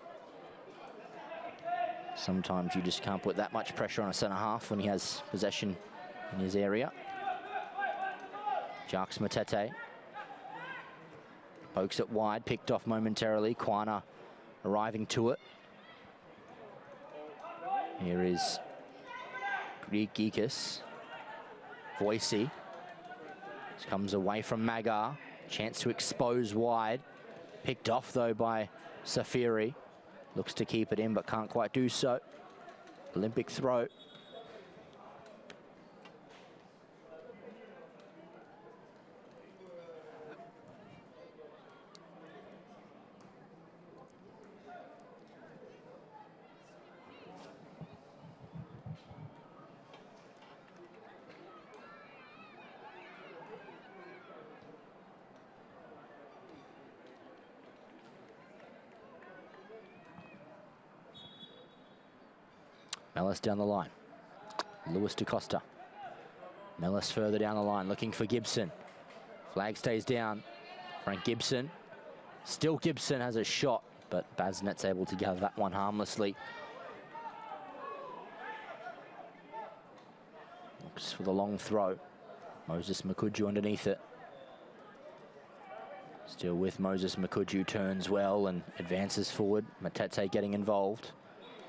Sometimes you just can't put that much pressure on a centre half when he has possession in his area. Jux Matete pokes it wide, picked off momentarily. Kwana arriving to it. Here is Geekus. Voicey. This comes away from Magar. Chance to expose wide. Picked off though by Safiri. Looks to keep it in but can't quite do so. Olympic throw. Mellis down the line. Lewis DaCosta. Mellis further down the line, looking for Gibson. Flag stays down. Frank Gibson. Still Gibson has a shot, but Basnet's able to gather that one harmlessly. Looks for the long throw. Moses Makuju underneath it. Still with Moses Makuju, turns well and advances forward. Matete getting involved.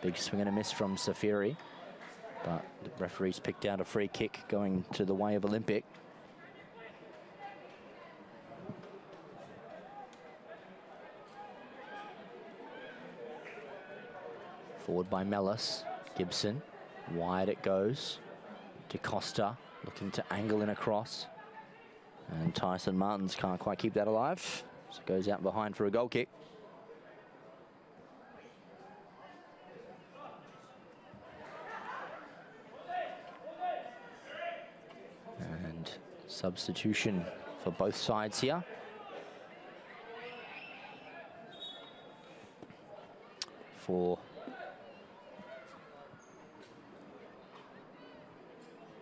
Big swing and a miss from Safiri. But the referee's picked out a free kick going to the way of Olympic. Forward by Mellis. Gibson. Wide it goes. DaCosta looking to angle in across. And Tyson Martins can't quite keep that alive. So goes out behind for a goal kick. And substitution for both sides here. For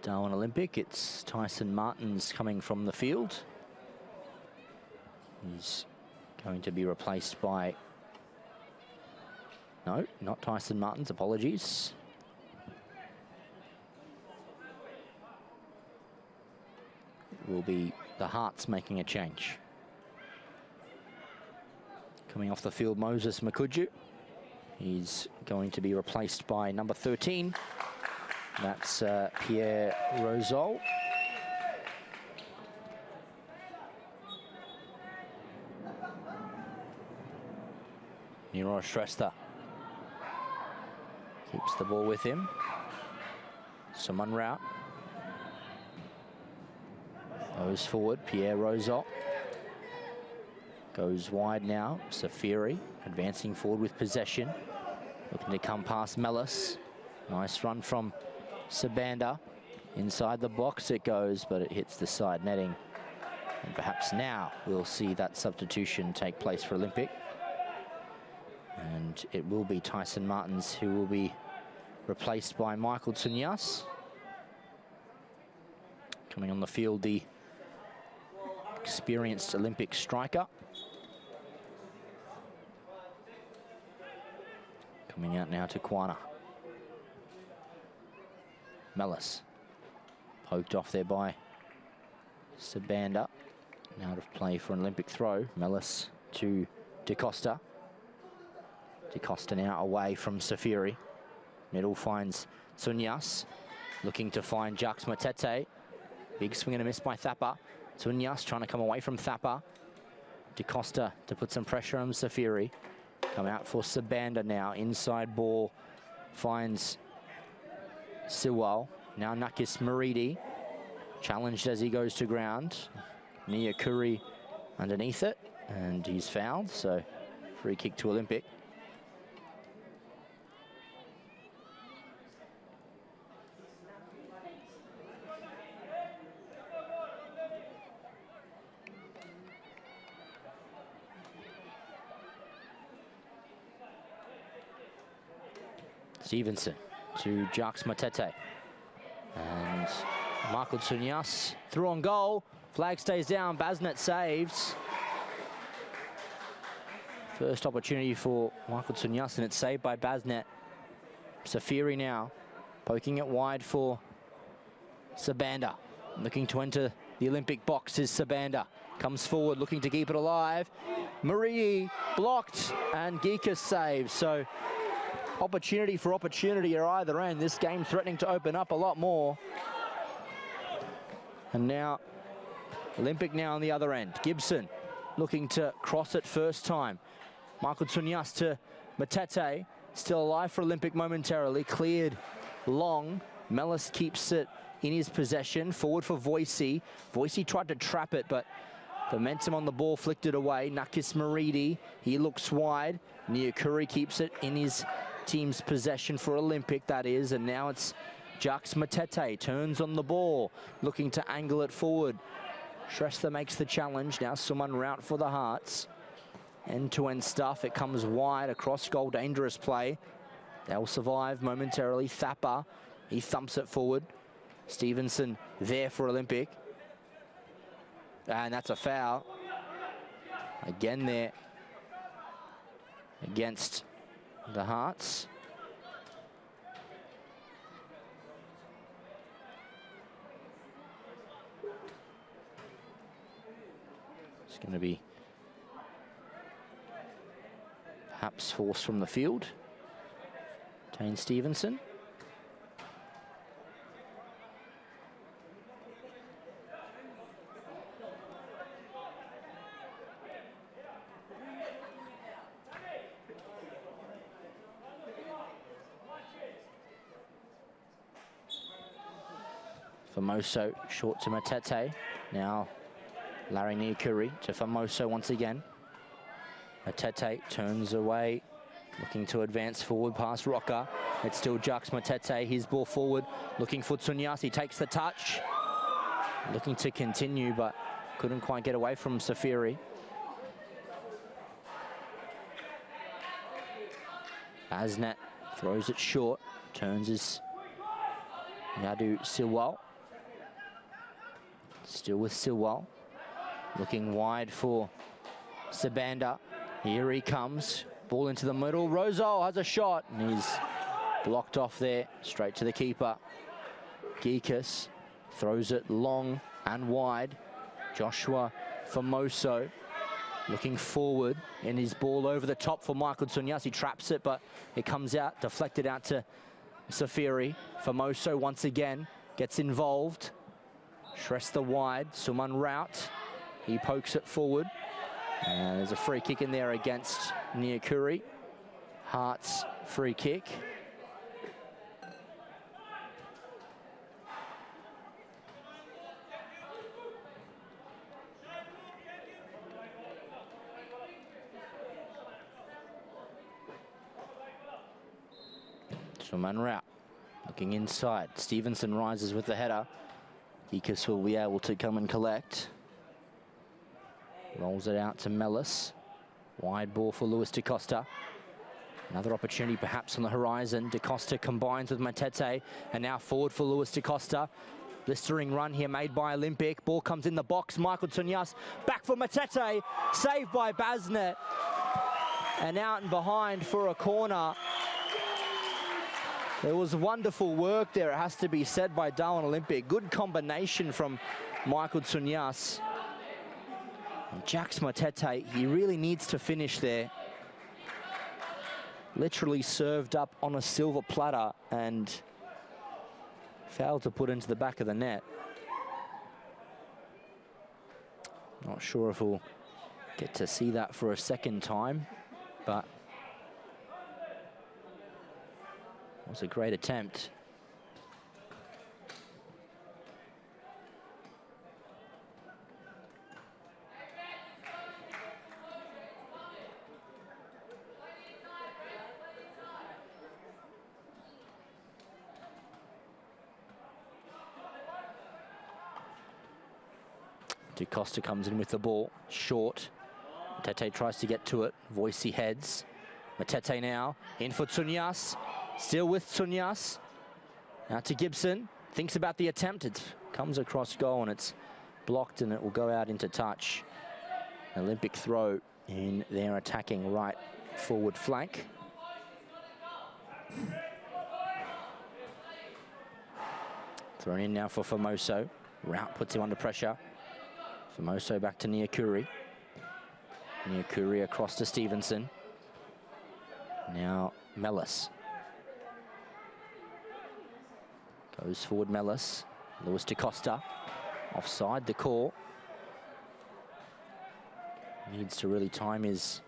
Darwin Olympic, it's Tyson Martins coming from the field. He's going to be replaced by... No, not Tyson Martins, apologies. It will be the Hearts making a change. Coming off the field, Moses Makuju. He's going to be replaced by number 13. That's Pierre Rosol. Nero Shrestha keeps the ball with him. Someone route. Goes forward, Pierre Rosol. Goes wide now, Safiri advancing forward with possession. Looking to come past Mellis. Nice run from Sabanda. Inside the box it goes, but it hits the side netting. And perhaps now we'll see that substitution take place for Olympic. And it will be Tyson Martins who will be replaced by Michael Tsunyas. Coming on the field, the experienced Olympic striker. Coming out now to Kwana. Mellis. Poked off there by Sabanda. Out of play for an Olympic throw. Mellis to DaCosta. DaCosta now away from Safiri. Middle finds Tsunyas. Looking to find Jacques Matete. Big swing and a miss by Thapa. Tsunyas trying to come away from Thapa. DaCosta to put some pressure on Safiri. Come out for Sabanda now. Inside ball finds Siwal. Now Nakis Maridi. Challenged as he goes to ground. Niyakuri underneath it. And he's fouled, so free kick to Olympic. Stevenson to Jacques Matete. And Michael Tsunyas through on goal. Flag stays down. Basnet saves. First opportunity for Michael Tsunyas, and it's saved by Basnet. Safiri now poking it wide for Sabanda. Looking to enter the Olympic box is Sabanda. Comes forward looking to keep it alive. Marie blocked and Geekas saves. So opportunity for opportunity at either end. This game threatening to open up a lot more. And now Olympic now on the other end. Gibson looking to cross it first time. Michael Tsunyas to Matete. Still alive for Olympic momentarily. Cleared long. Mellis keeps it in his possession. Forward for Voicey. Voicey tried to trap it, but the momentum on the ball flicked it away. Nakis Maridi, he looks wide. Niyakuri keeps it in his team's possession for Olympic, that is. And now it's Jacques Matete. Turns on the ball. Looking to angle it forward. Shrestha makes the challenge. Now someone route for the Hearts. End-to-end stuff. It comes wide across goal. Dangerous play. They'll survive momentarily. Thapper, he thumps it forward. Stevenson there for Olympic. And that's a foul. Again there against the Hearts. It's going to be perhaps forced from the field. Tane Stevenson. Famoso short to Matete. Now Larry Niakuri to Famoso once again. Matete turns away, looking to advance forward past Rocker. It's still Jux Matete, his ball forward, looking for Tsunyasi, takes the touch. Looking to continue, but couldn't quite get away from Safiri. Asnet throws it short, turns his Yadu Silwal. Still with Silwal. Looking wide for Sabanda. Here he comes. Ball into the middle. Rosal has a shot, and he's blocked off there. Straight to the keeper. Geekus throws it long and wide. Joshua Famoso looking forward, and his ball over the top for Michael Tsunyasi. Traps it, but it comes out, deflected out to Safiri. Famoso once again gets involved. Shrestha wide, Suman Rout. He pokes it forward. And there's a free kick in there against Niakuri. Hearts free kick. Suman Rout looking inside. Stevenson rises with the header. Geekus will be able to come and collect. Rolls it out to Mellis. Wide ball for Luis Da Costa. Another opportunity perhaps on the horizon. Da Costa combines with Matete, and now forward for Luis Da Costa. Blistering run here made by Olympic. Ball comes in the box. Michael Tsunyas back for Matete. Saved by Basnet. And out and behind for a corner. There was wonderful work there, it has to be said, by Darwin Olympic. Good combination from Michael Tsunyas. Jax Matete, he really needs to finish there. Literally served up on a silver platter and failed to put into the back of the net. Not sure if we'll get to see that for a second time, but it was a great attempt. Da Costa comes in with the ball, short. Matete tries to get to it. Voicey heads. Matete now, in for Tsunyas. Still with Tsunyas. Now to Gibson. Thinks about the attempt. It comes across goal and it's blocked, and it will go out into touch. Olympic throw in their attacking right forward flank. Thrown in now for Famoso. Rout puts him under pressure. Famoso back to Niakuri. Niakuri across to Stevenson. Now Mellis. Goes forward Mellis. Luis Da Costa. Offside the call. Needs to really time his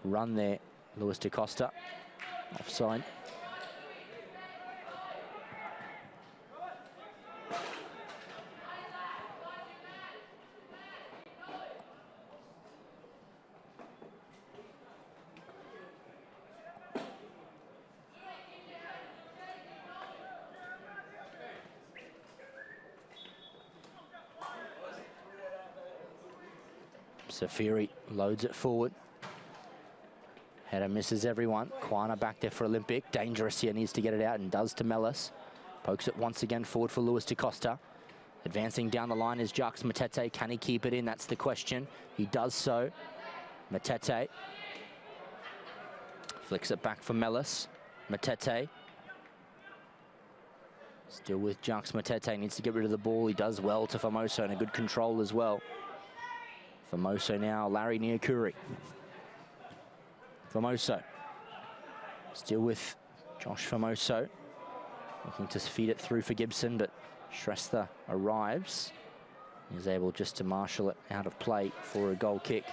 run there, Luis Da Costa. Offside. Safiri loads it forward. Header misses everyone. Kwana back there for Olympic. Dangerous here, needs to get it out and does to Mellis. Pokes it once again forward for Lewis DaCosta. Advancing down the line is Jacques Matete. Can he keep it in? That's the question. He does so. Matete flicks it back for Mellis. Matete still with Jacques Matete. Needs to get rid of the ball. He does well to Famoso, and a good control as well. Famoso now, Larry Niakuri. Famoso still with Josh Famoso. Looking to feed it through for Gibson, but Shrestha arrives. He's able just to marshal it out of play for a goal kick.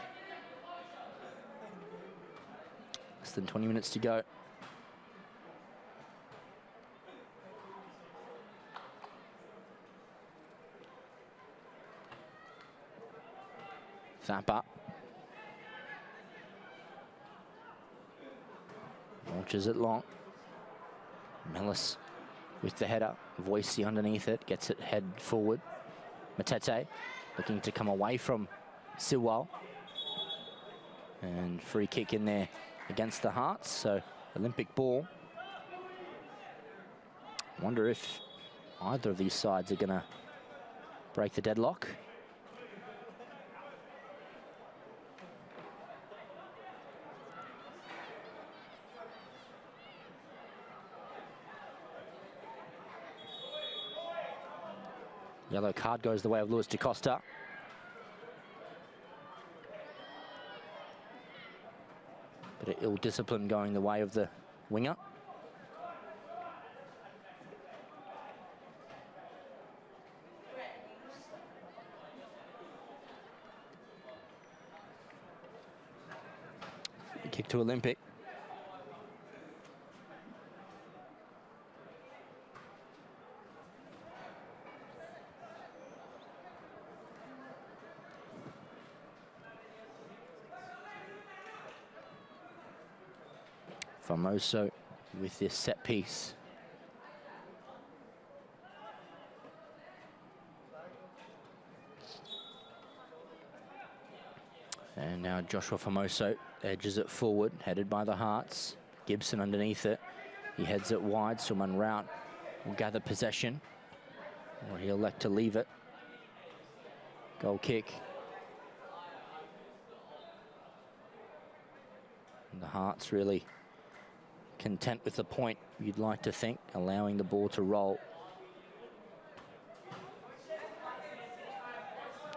Less than 20 minutes to go. Thapper launches it long. Mellis with the header. Voicey underneath it, gets it head forward. Matete looking to come away from Silwal. And free kick in there against the Hearts, so Olympic ball. Wonder if either of these sides are going to break the deadlock. Yellow card goes the way of Lewis DaCosta. Bit of ill discipline going the way of the winger. Kick to Olympic. Famoso with this set piece. And now Joshua Famoso edges it forward, headed by the Hearts. Gibson underneath it. He heads it wide. Suman Rout will gather possession, or he'll elect to leave it. Goal kick. And the Hearts really content with the point, you'd like to think, allowing the ball to roll.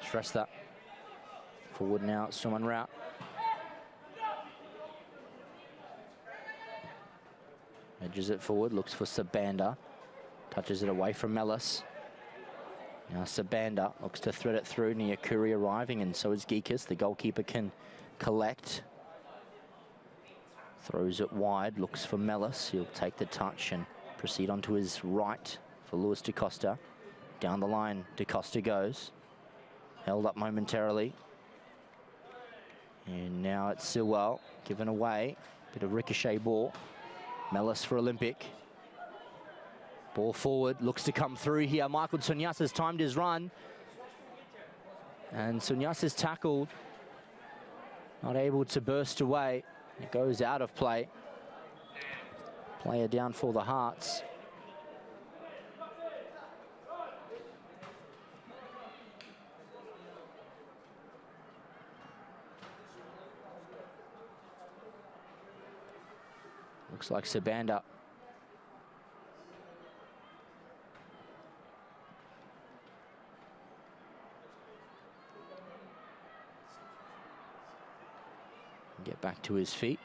Shrestha forward now, Suman Rout. Edges it forward, looks for Sabanda. Touches it away from Mellis. Now Sabanda looks to thread it through. Niakuri arriving, and so is Geekus. The goalkeeper can collect. Throws it wide, looks for Mellis. He'll take the touch and proceed onto his right for Lewis DaCosta. Down the line, DaCosta goes. Held up momentarily. And now it's Silwell, given away. Bit of ricochet ball. Mellis for Olympic. Ball forward, looks to come through here. Michael Sunyas has timed his run. And Sunyas is tackled. Not able to burst away. It goes out of play. Player down for the Hearts. Looks like Sabanda. Get back to his feet.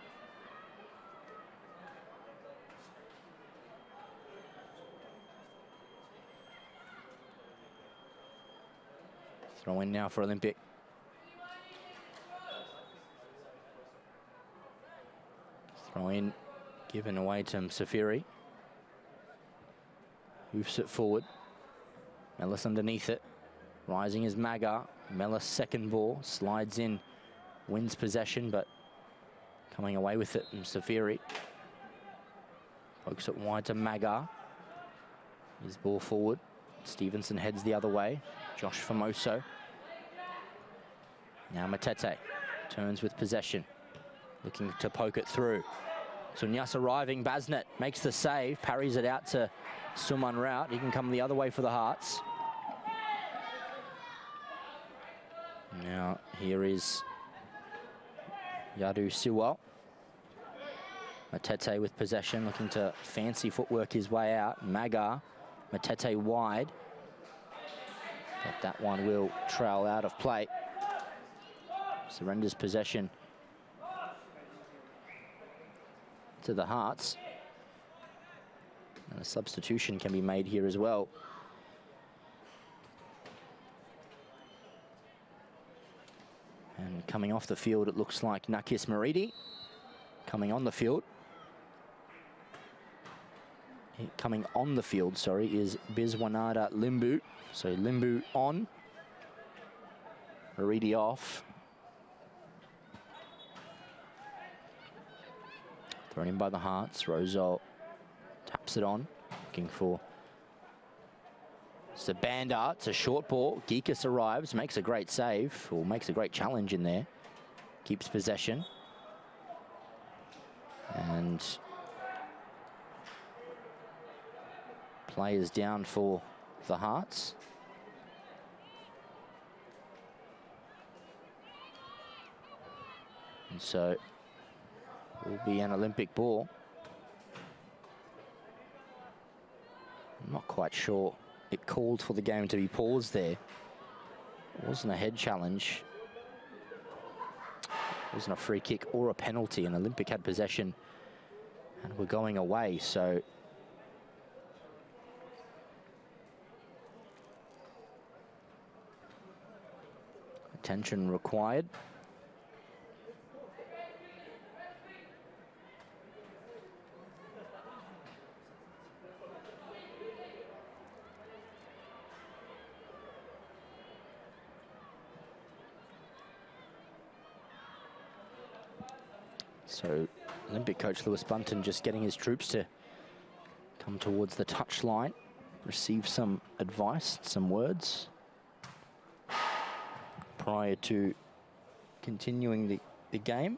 Throw in now for Olympic. Throw in, given away to Safiri. Hoofs it forward. Mellis underneath it. Rising is Maga. Mellis second ball, slides in, wins possession, but coming away with it from Safiri. Pokes it wide to Maga. His ball forward. Stevenson heads the other way. Josh Famoso. Now Matete turns with possession. looking to poke it through. Sunyas arriving, Basnet makes the save, parries it out to Suman Rout. He can come the other way for the Hearts. Now here is Yadu Siwal. Matete with possession, looking to fancy footwork his way out. Magar, Matete wide. But that one will trail out of play. Surrenders possession to the Hearts. And a substitution can be made here as well. And coming off the field, it looks like Nakis Maridi. Coming on the field. Coming on the field, sorry, is Bizwanada Limbu. So Limbu on. Maridi off. Thrown in by the Hearts. Rosol taps it on. Looking for Sabanda. It's a short ball. Geekus arrives, makes a great save, or makes a great challenge in there. Keeps possession. And players down for the Hearts. And so it will be an Olympic ball. I'm not quite sure. It called for the game to be paused there. It wasn't a head challenge. It wasn't a free kick or a penalty. And Olympic had possession and we're going away. So attention required. So Olympic coach Lewis Bunton just getting his troops to come towards the touch line, receive some advice, some words prior to continuing the game.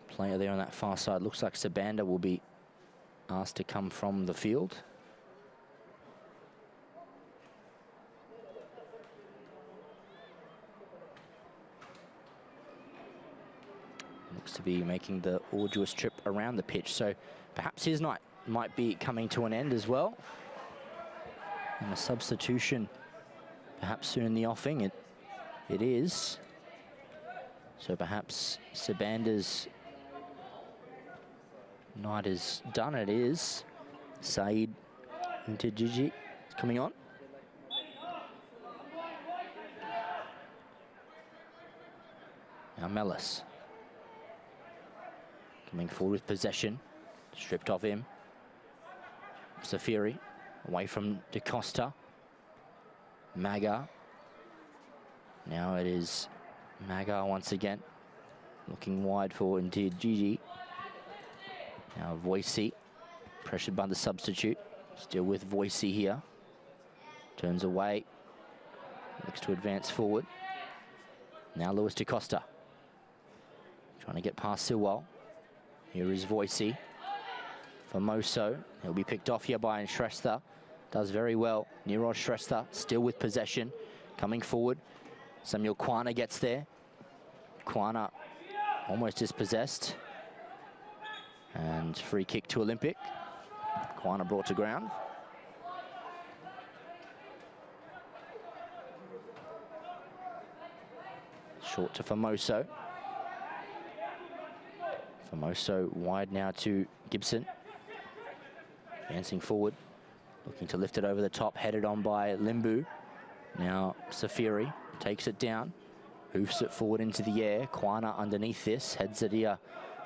Player there on that far side, looks like Sabanda will be asked to come from the field. Looks to be making the arduous trip around the pitch, so perhaps his night might be coming to an end as well. And a substitution perhaps soon in the offing. It is. So perhaps Sabanda's night is done. It is. Saeed Ntijiji coming on. Now Mellis coming forward with possession, stripped of him. Safiri away from DaCosta. Maga. Now it is Maga once again, looking wide for Ntijiji. Now Voicey, pressured by the substitute, still with Voicey here. Turns away, looks to advance forward. Now Lewis DaCosta, trying to get past Silwell. Here is Voicey. For Moso, he'll be picked off here by Shrestha. Does very well. Niroj Shrestha still with possession, coming forward. Samuel Kwana gets there. Kwana almost dispossessed. And free kick to Olympic. Kwana brought to ground. Short to Formoso. Formoso wide now to Gibson. Advancing forward. Looking to lift it over the top. Headed on by Limbu. Now Safiri takes it down. Hoofs it forward into the air. Kwana underneath this. Heads it here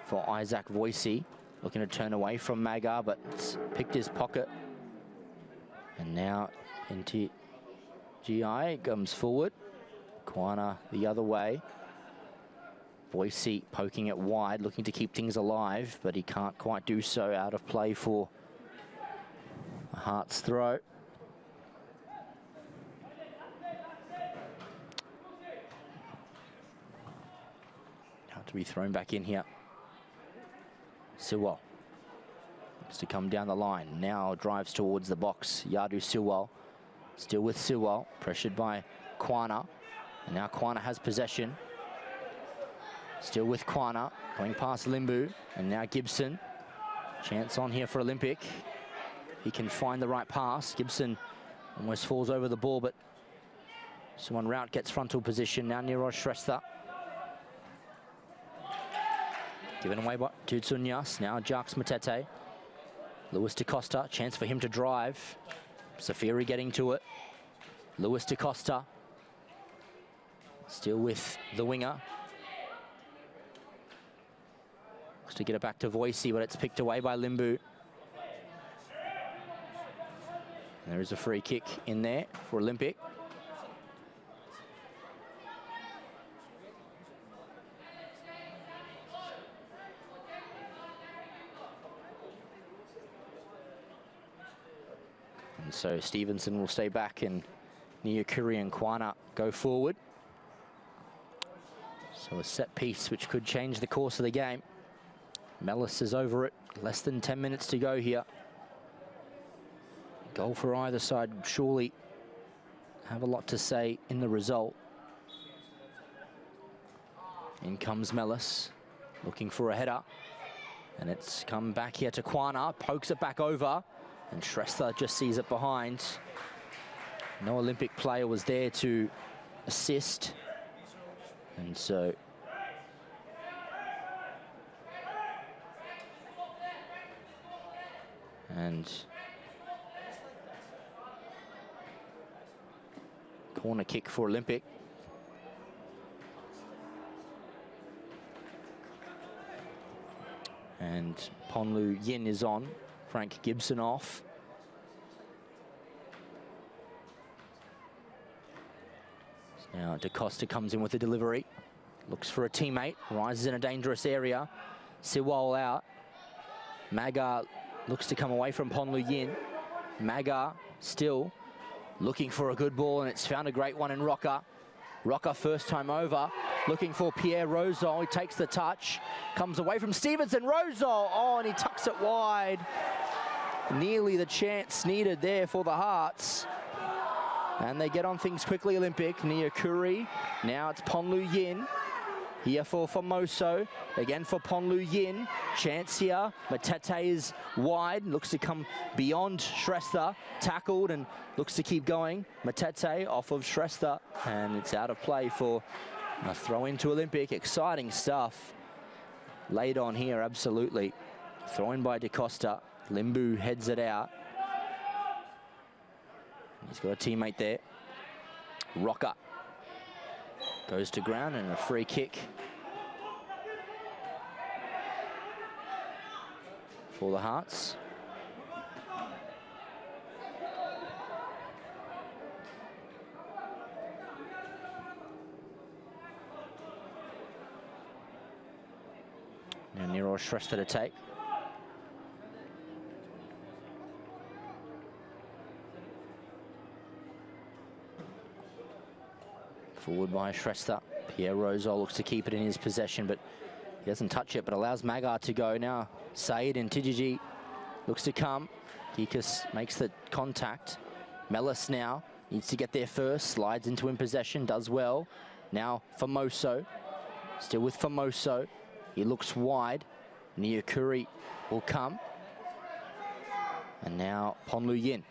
for Isaac Voicey. Looking to turn away from Magar, but it's picked his pocket. And now into GI comes forward. Kwana the other way. Voicey poking it wide, looking to keep things alive, but he can't quite do so. Out of play for a Hearts throw. to be thrown back in here. Silwell looks to come down the line. Now drives towards the box. Yadu Silwell. Still with Silwell. Pressured by Kwana. And now Kwana has possession. Still with Kwana. Going past Limbu. And now Gibson. Chance on here for Olympic. He can find the right pass. Gibson almost falls over the ball, but someone Rout gets frontal position. Now Niroj Shrestha. Given away by Tutsunyas. Now Jacques Matete. Lewis DaCosta. Chance for him to drive. Safiri getting to it. Lewis DaCosta. Still with the winger. Looks to get it back to Voicey, but it's picked away by Limbu. And there is a free kick in there for Olympic. And so Stevenson will stay back and Nyakuri and Kwana go forward. So a set piece which could change the course of the game. Mellis is over it. Less than 10 minutes to go here. Goal for either side surely have a lot to say in the result. In comes Mellis, looking for a header. And it's come back here to Kwana, pokes it back over. And Shrestha just sees it behind. No Olympic player was there to assist. And so corner kick for Olympic. And Ponlu Yin is on. Frank Gibson off. So now DaCosta comes in with the delivery. Looks for a teammate. Rises in a dangerous area. Siwal out. Maga looks to come away from Ponlu Yin. Maga still looking for a good ball, and it's found a great one in Rocker. Rocker first time over. Looking for Pierre Rosol. He takes the touch. Comes away from Stevenson. Rosol. Oh, and he tucks it wide. Nearly the chance needed there for the Hearts. And they get on things quickly, Olympic. Nyakuri. Now it's Ponlu Yin. Here for Formoso. Again for Ponlu Yin. Chance here. Matete is wide. Looks to come beyond Shrestha. Tackled and looks to keep going. Matete off of Shrestha. And it's out of play for a throw into Olympic. Exciting stuff. Laid on here, absolutely. Throw in by DaCosta. Limbu heads it out. He's got a teammate there. Rocker goes to ground and a free kick for the Hearts. Now Niroj Shrestha to take. Forward by Shrestha. Pierre Rosol looks to keep it in his possession, but he doesn't touch it, but allows Magar to go. Now Said and Tijiji looks to come. Gikas makes the contact. Mellis now needs to get there first. Slides into in possession, does well. Now Formoso. Still with Formoso. He looks wide. Nyakuri will come. And now Ponlu Yin.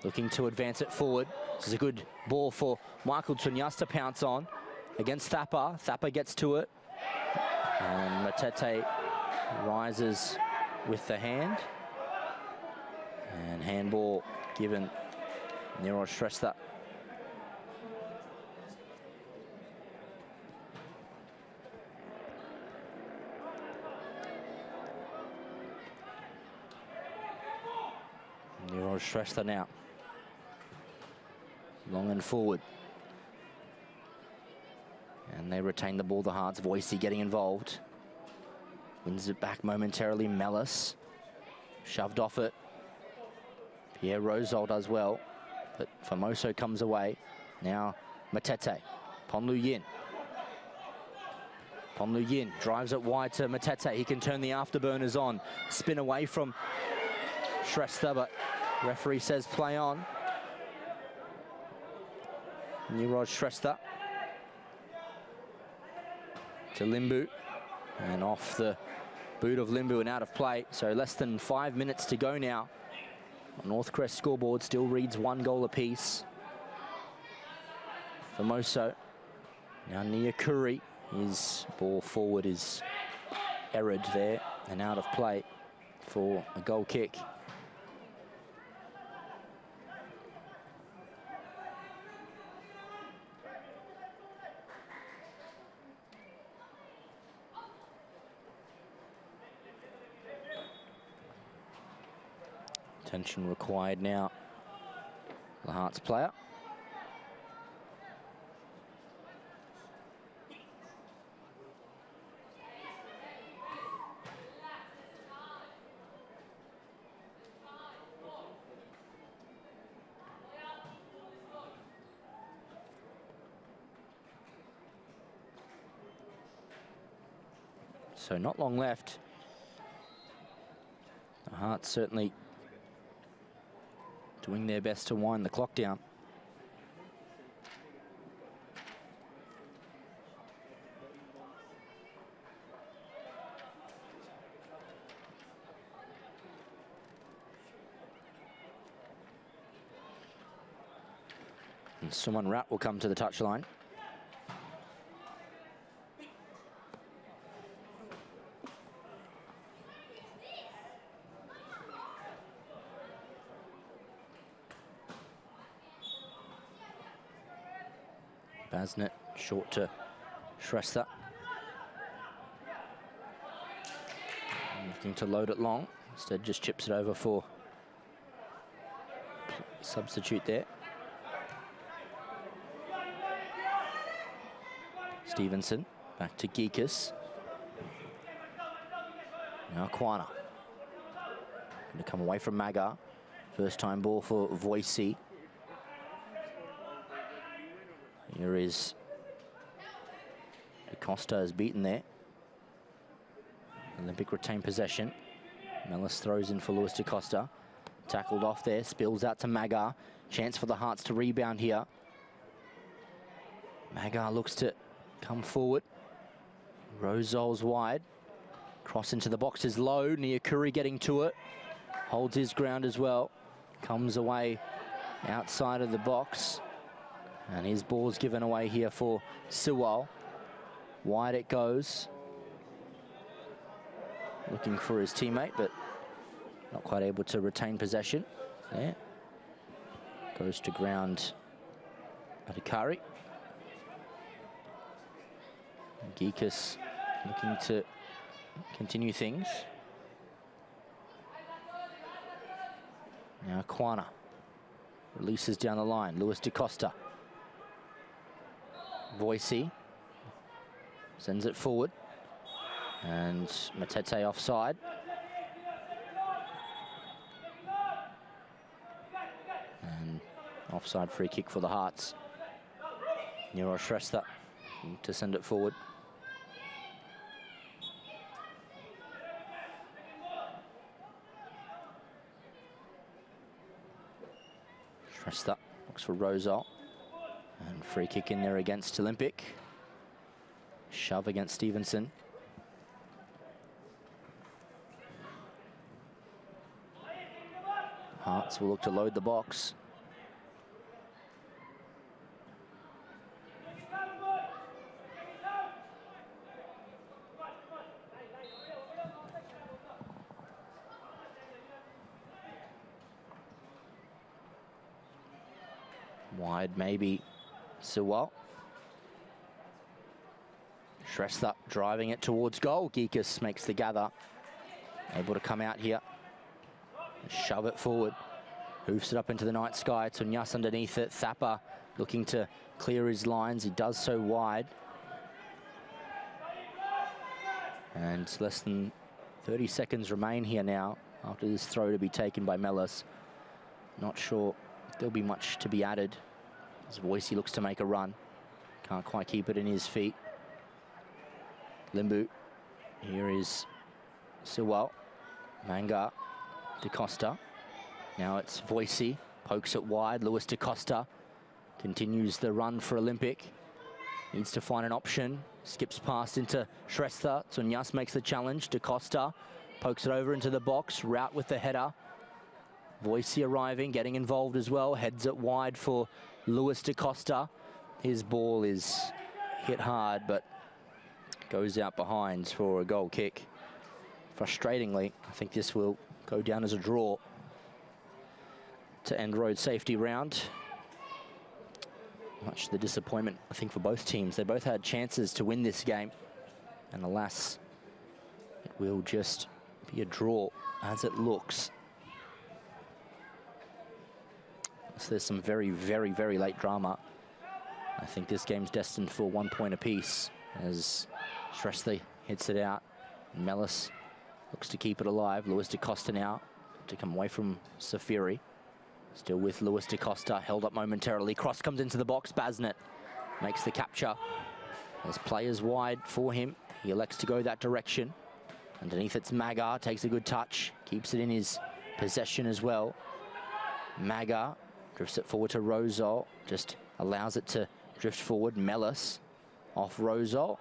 Looking to advance it forward. This is a good ball for Michael Tunyas to pounce on against Thapar. Thapar gets to it. And Matete rises with the hand. And handball given Niroj Shrestha. Niroj Shrestha now. Long and forward. And they retain the ball, the Hearts. Voicey getting involved. Wins it back momentarily. Mellis shoved off it. Pierre Rosol does well, but Formoso comes away. Now Matete. Ponlu Yin. Ponlu Yin drives it wide to Matete. He can turn the afterburners on. Spin away from Shrestha, but referee says play on. Niraj Shrestha to Limbu, and off the boot of Limbu and out of play. So less than 5 minutes to go now. Northcrest scoreboard still reads 1 goal apiece for Moso. Now Niakuri, his ball forward is erred there and out of play for a goal kick. Attention required now. The Hearts player. So not long left. The Hearts certainly doing their best to wind the clock down. And Suman Rat will come to the touchline. Basnet short to Shrestha. Looking to load it long. Instead just chips it over for substitute there. Stevenson back to Geekus. Now Kwana. Going to come away from Magar. First time ball for Voicey. Here is Costa is beaten there. Olympic retained possession. Mellis throws in for Lewis DaCosta. Tackled off there, spills out to Magar. Chance for the Hearts to rebound here. Magar looks to come forward. Rosol's wide. Cross into the box is low. Niakuri getting to it. Holds his ground as well. Comes away outside of the box. And his ball's given away here for Siwal. Wide it goes. Looking for his teammate, but not quite able to retain possession. There. Goes to ground Adhikari. Geekus looking to continue things. Now Kwana releases down the line. Lewis DaCosta. Voicey sends it forward, and Matete offside. And offside free kick for the Hearts. Niraj Shrestha to send it forward. Shrestha looks for Rosal. And free kick in there against Olympic. Shove against Stevenson. Hearts will look to load the box. Wide maybe. Siwal. Shrestha driving it towards goal. Geekus makes the gather. Able to come out here. Shove it forward. Hoofs it up into the night sky. Tunyas underneath it. Thapar looking to clear his lines. He does so wide. And less than 30 seconds remain here now after this throw to be taken by Mellis. Not sure if there'll be much to be added. As Voicey looks to make a run. Can't quite keep it in his feet. Limbu. Here is Sewell. Manga. DaCosta. Now it's Voicey. Pokes it wide. Lewis DaCosta continues the run for Olympic. Needs to find an option. Skips past into Shrestha. Tsunyas makes the challenge. DaCosta pokes it over into the box. Route with the header. Voicey arriving, getting involved as well. Heads it wide for Lewis DaCosta. His ball is hit hard, but goes out behind for a goal kick. Frustratingly, I think this will go down as a draw to end road safety round. Much the disappointment, I think, for both teams. They both had chances to win this game, and alas, it will just be a draw as it looks. So there's some very, very, very late drama. I think this game's destined for 1 point apiece as Shrestha hits it out. Mellis looks to keep it alive. Lewis DaCosta now to come away from Safiri. Still with Lewis DaCosta, held up momentarily. Cross comes into the box. Basnet makes the capture. There's players wide for him. He elects to go that direction. Underneath it's Maga, takes a good touch. Keeps it in his possession as well. Maga drifts it forward to Rosol. Just allows it to drift forward. Mellis off Rosol.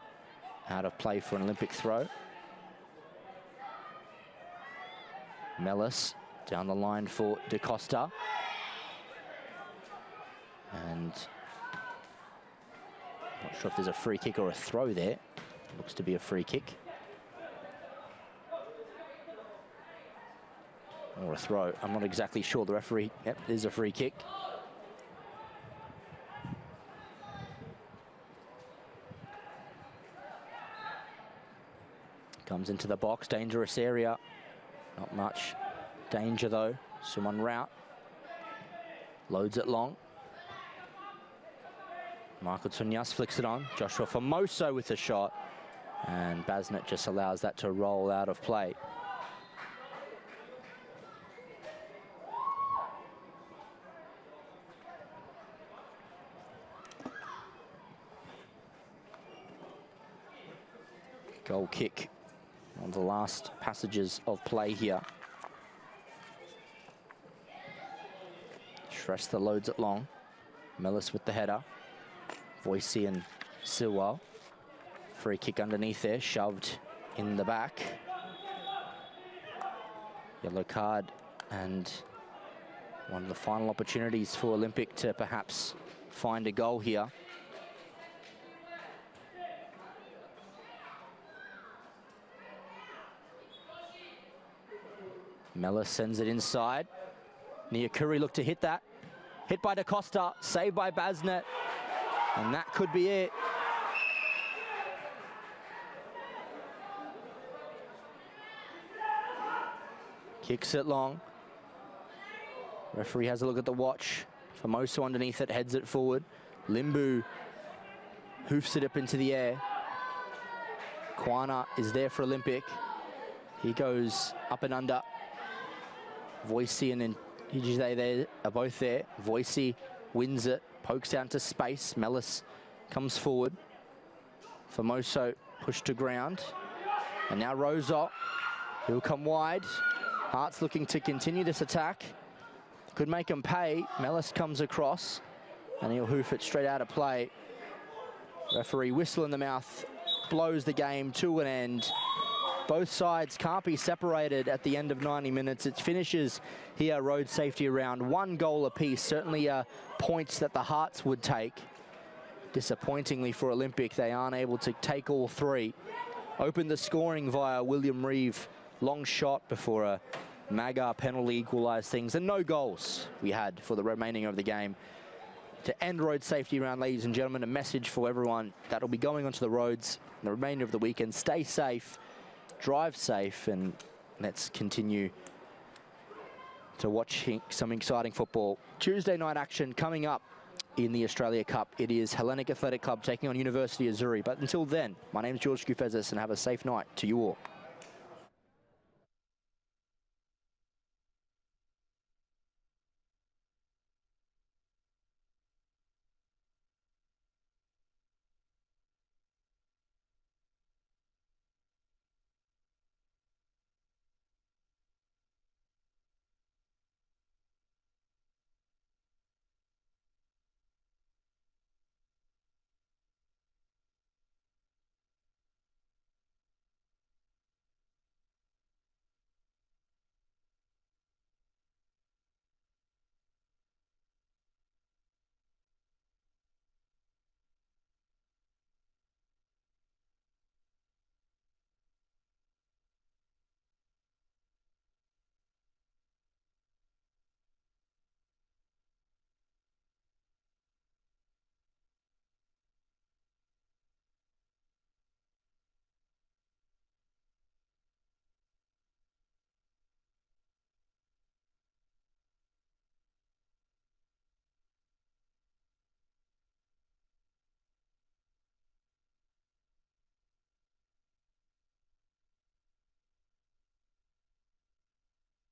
Out of play for an Olympic throw. Mellis down the line for DaCosta. And not sure if there's a free kick or a throw there. Looks to be a free kick. Or a throw. I'm not exactly sure. The referee, yep, there's a free kick. Comes into the box, dangerous area. Not much danger though. Suman route. Loads it long. Michael Tsunyas flicks it on. Joshua Formoso with a shot. And Basnet just allows that to roll out of play. Goal kick. One of the last passages of play here. Shrestha loads it long. Mellis with the header. Voicey and Silwell. Free kick underneath there, shoved in the back. Yellow card, and one of the final opportunities for Olympic to perhaps find a goal here. Mellis sends it inside. Niakuri looked to hit that. Hit by DaCosta, saved by Basnet. And that could be it. Kicks it long. Referee has a look at the watch. Formoso underneath it, heads it forward. Limbu hoofs it up into the air. Kwana is there for Olympic. He goes up and under. Voicey and Hijide are both there. Voicey wins it, pokes out into space. Mellis comes forward. Formoso pushed to ground. And now Rosol, he'll come wide. Hart's looking to continue this attack. Could make him pay. Mellis comes across and he'll hoof it straight out of play. Referee whistle in the mouth, blows the game to an end. Both sides can't be separated at the end of 90 minutes. It finishes here, road safety around 1 goal apiece. Certainly points that the Hearts would take. Disappointingly for Olympic, they aren't able to take all 3. Opened the scoring via William Reeve. Long shot before a Maga penalty equalised things. And no goals we had for the remaining of the game. To end road safety round, ladies and gentlemen, a message for everyone that'll be going onto the roads the remainder of the weekend. Stay safe. Drive safe, and let's continue to watch some exciting football. Tuesday night action coming up in the Australia Cup. It is Hellenic Athletic Club taking on University of Zurich. But until then, my name is George Gufezis, and have a safe night to you all.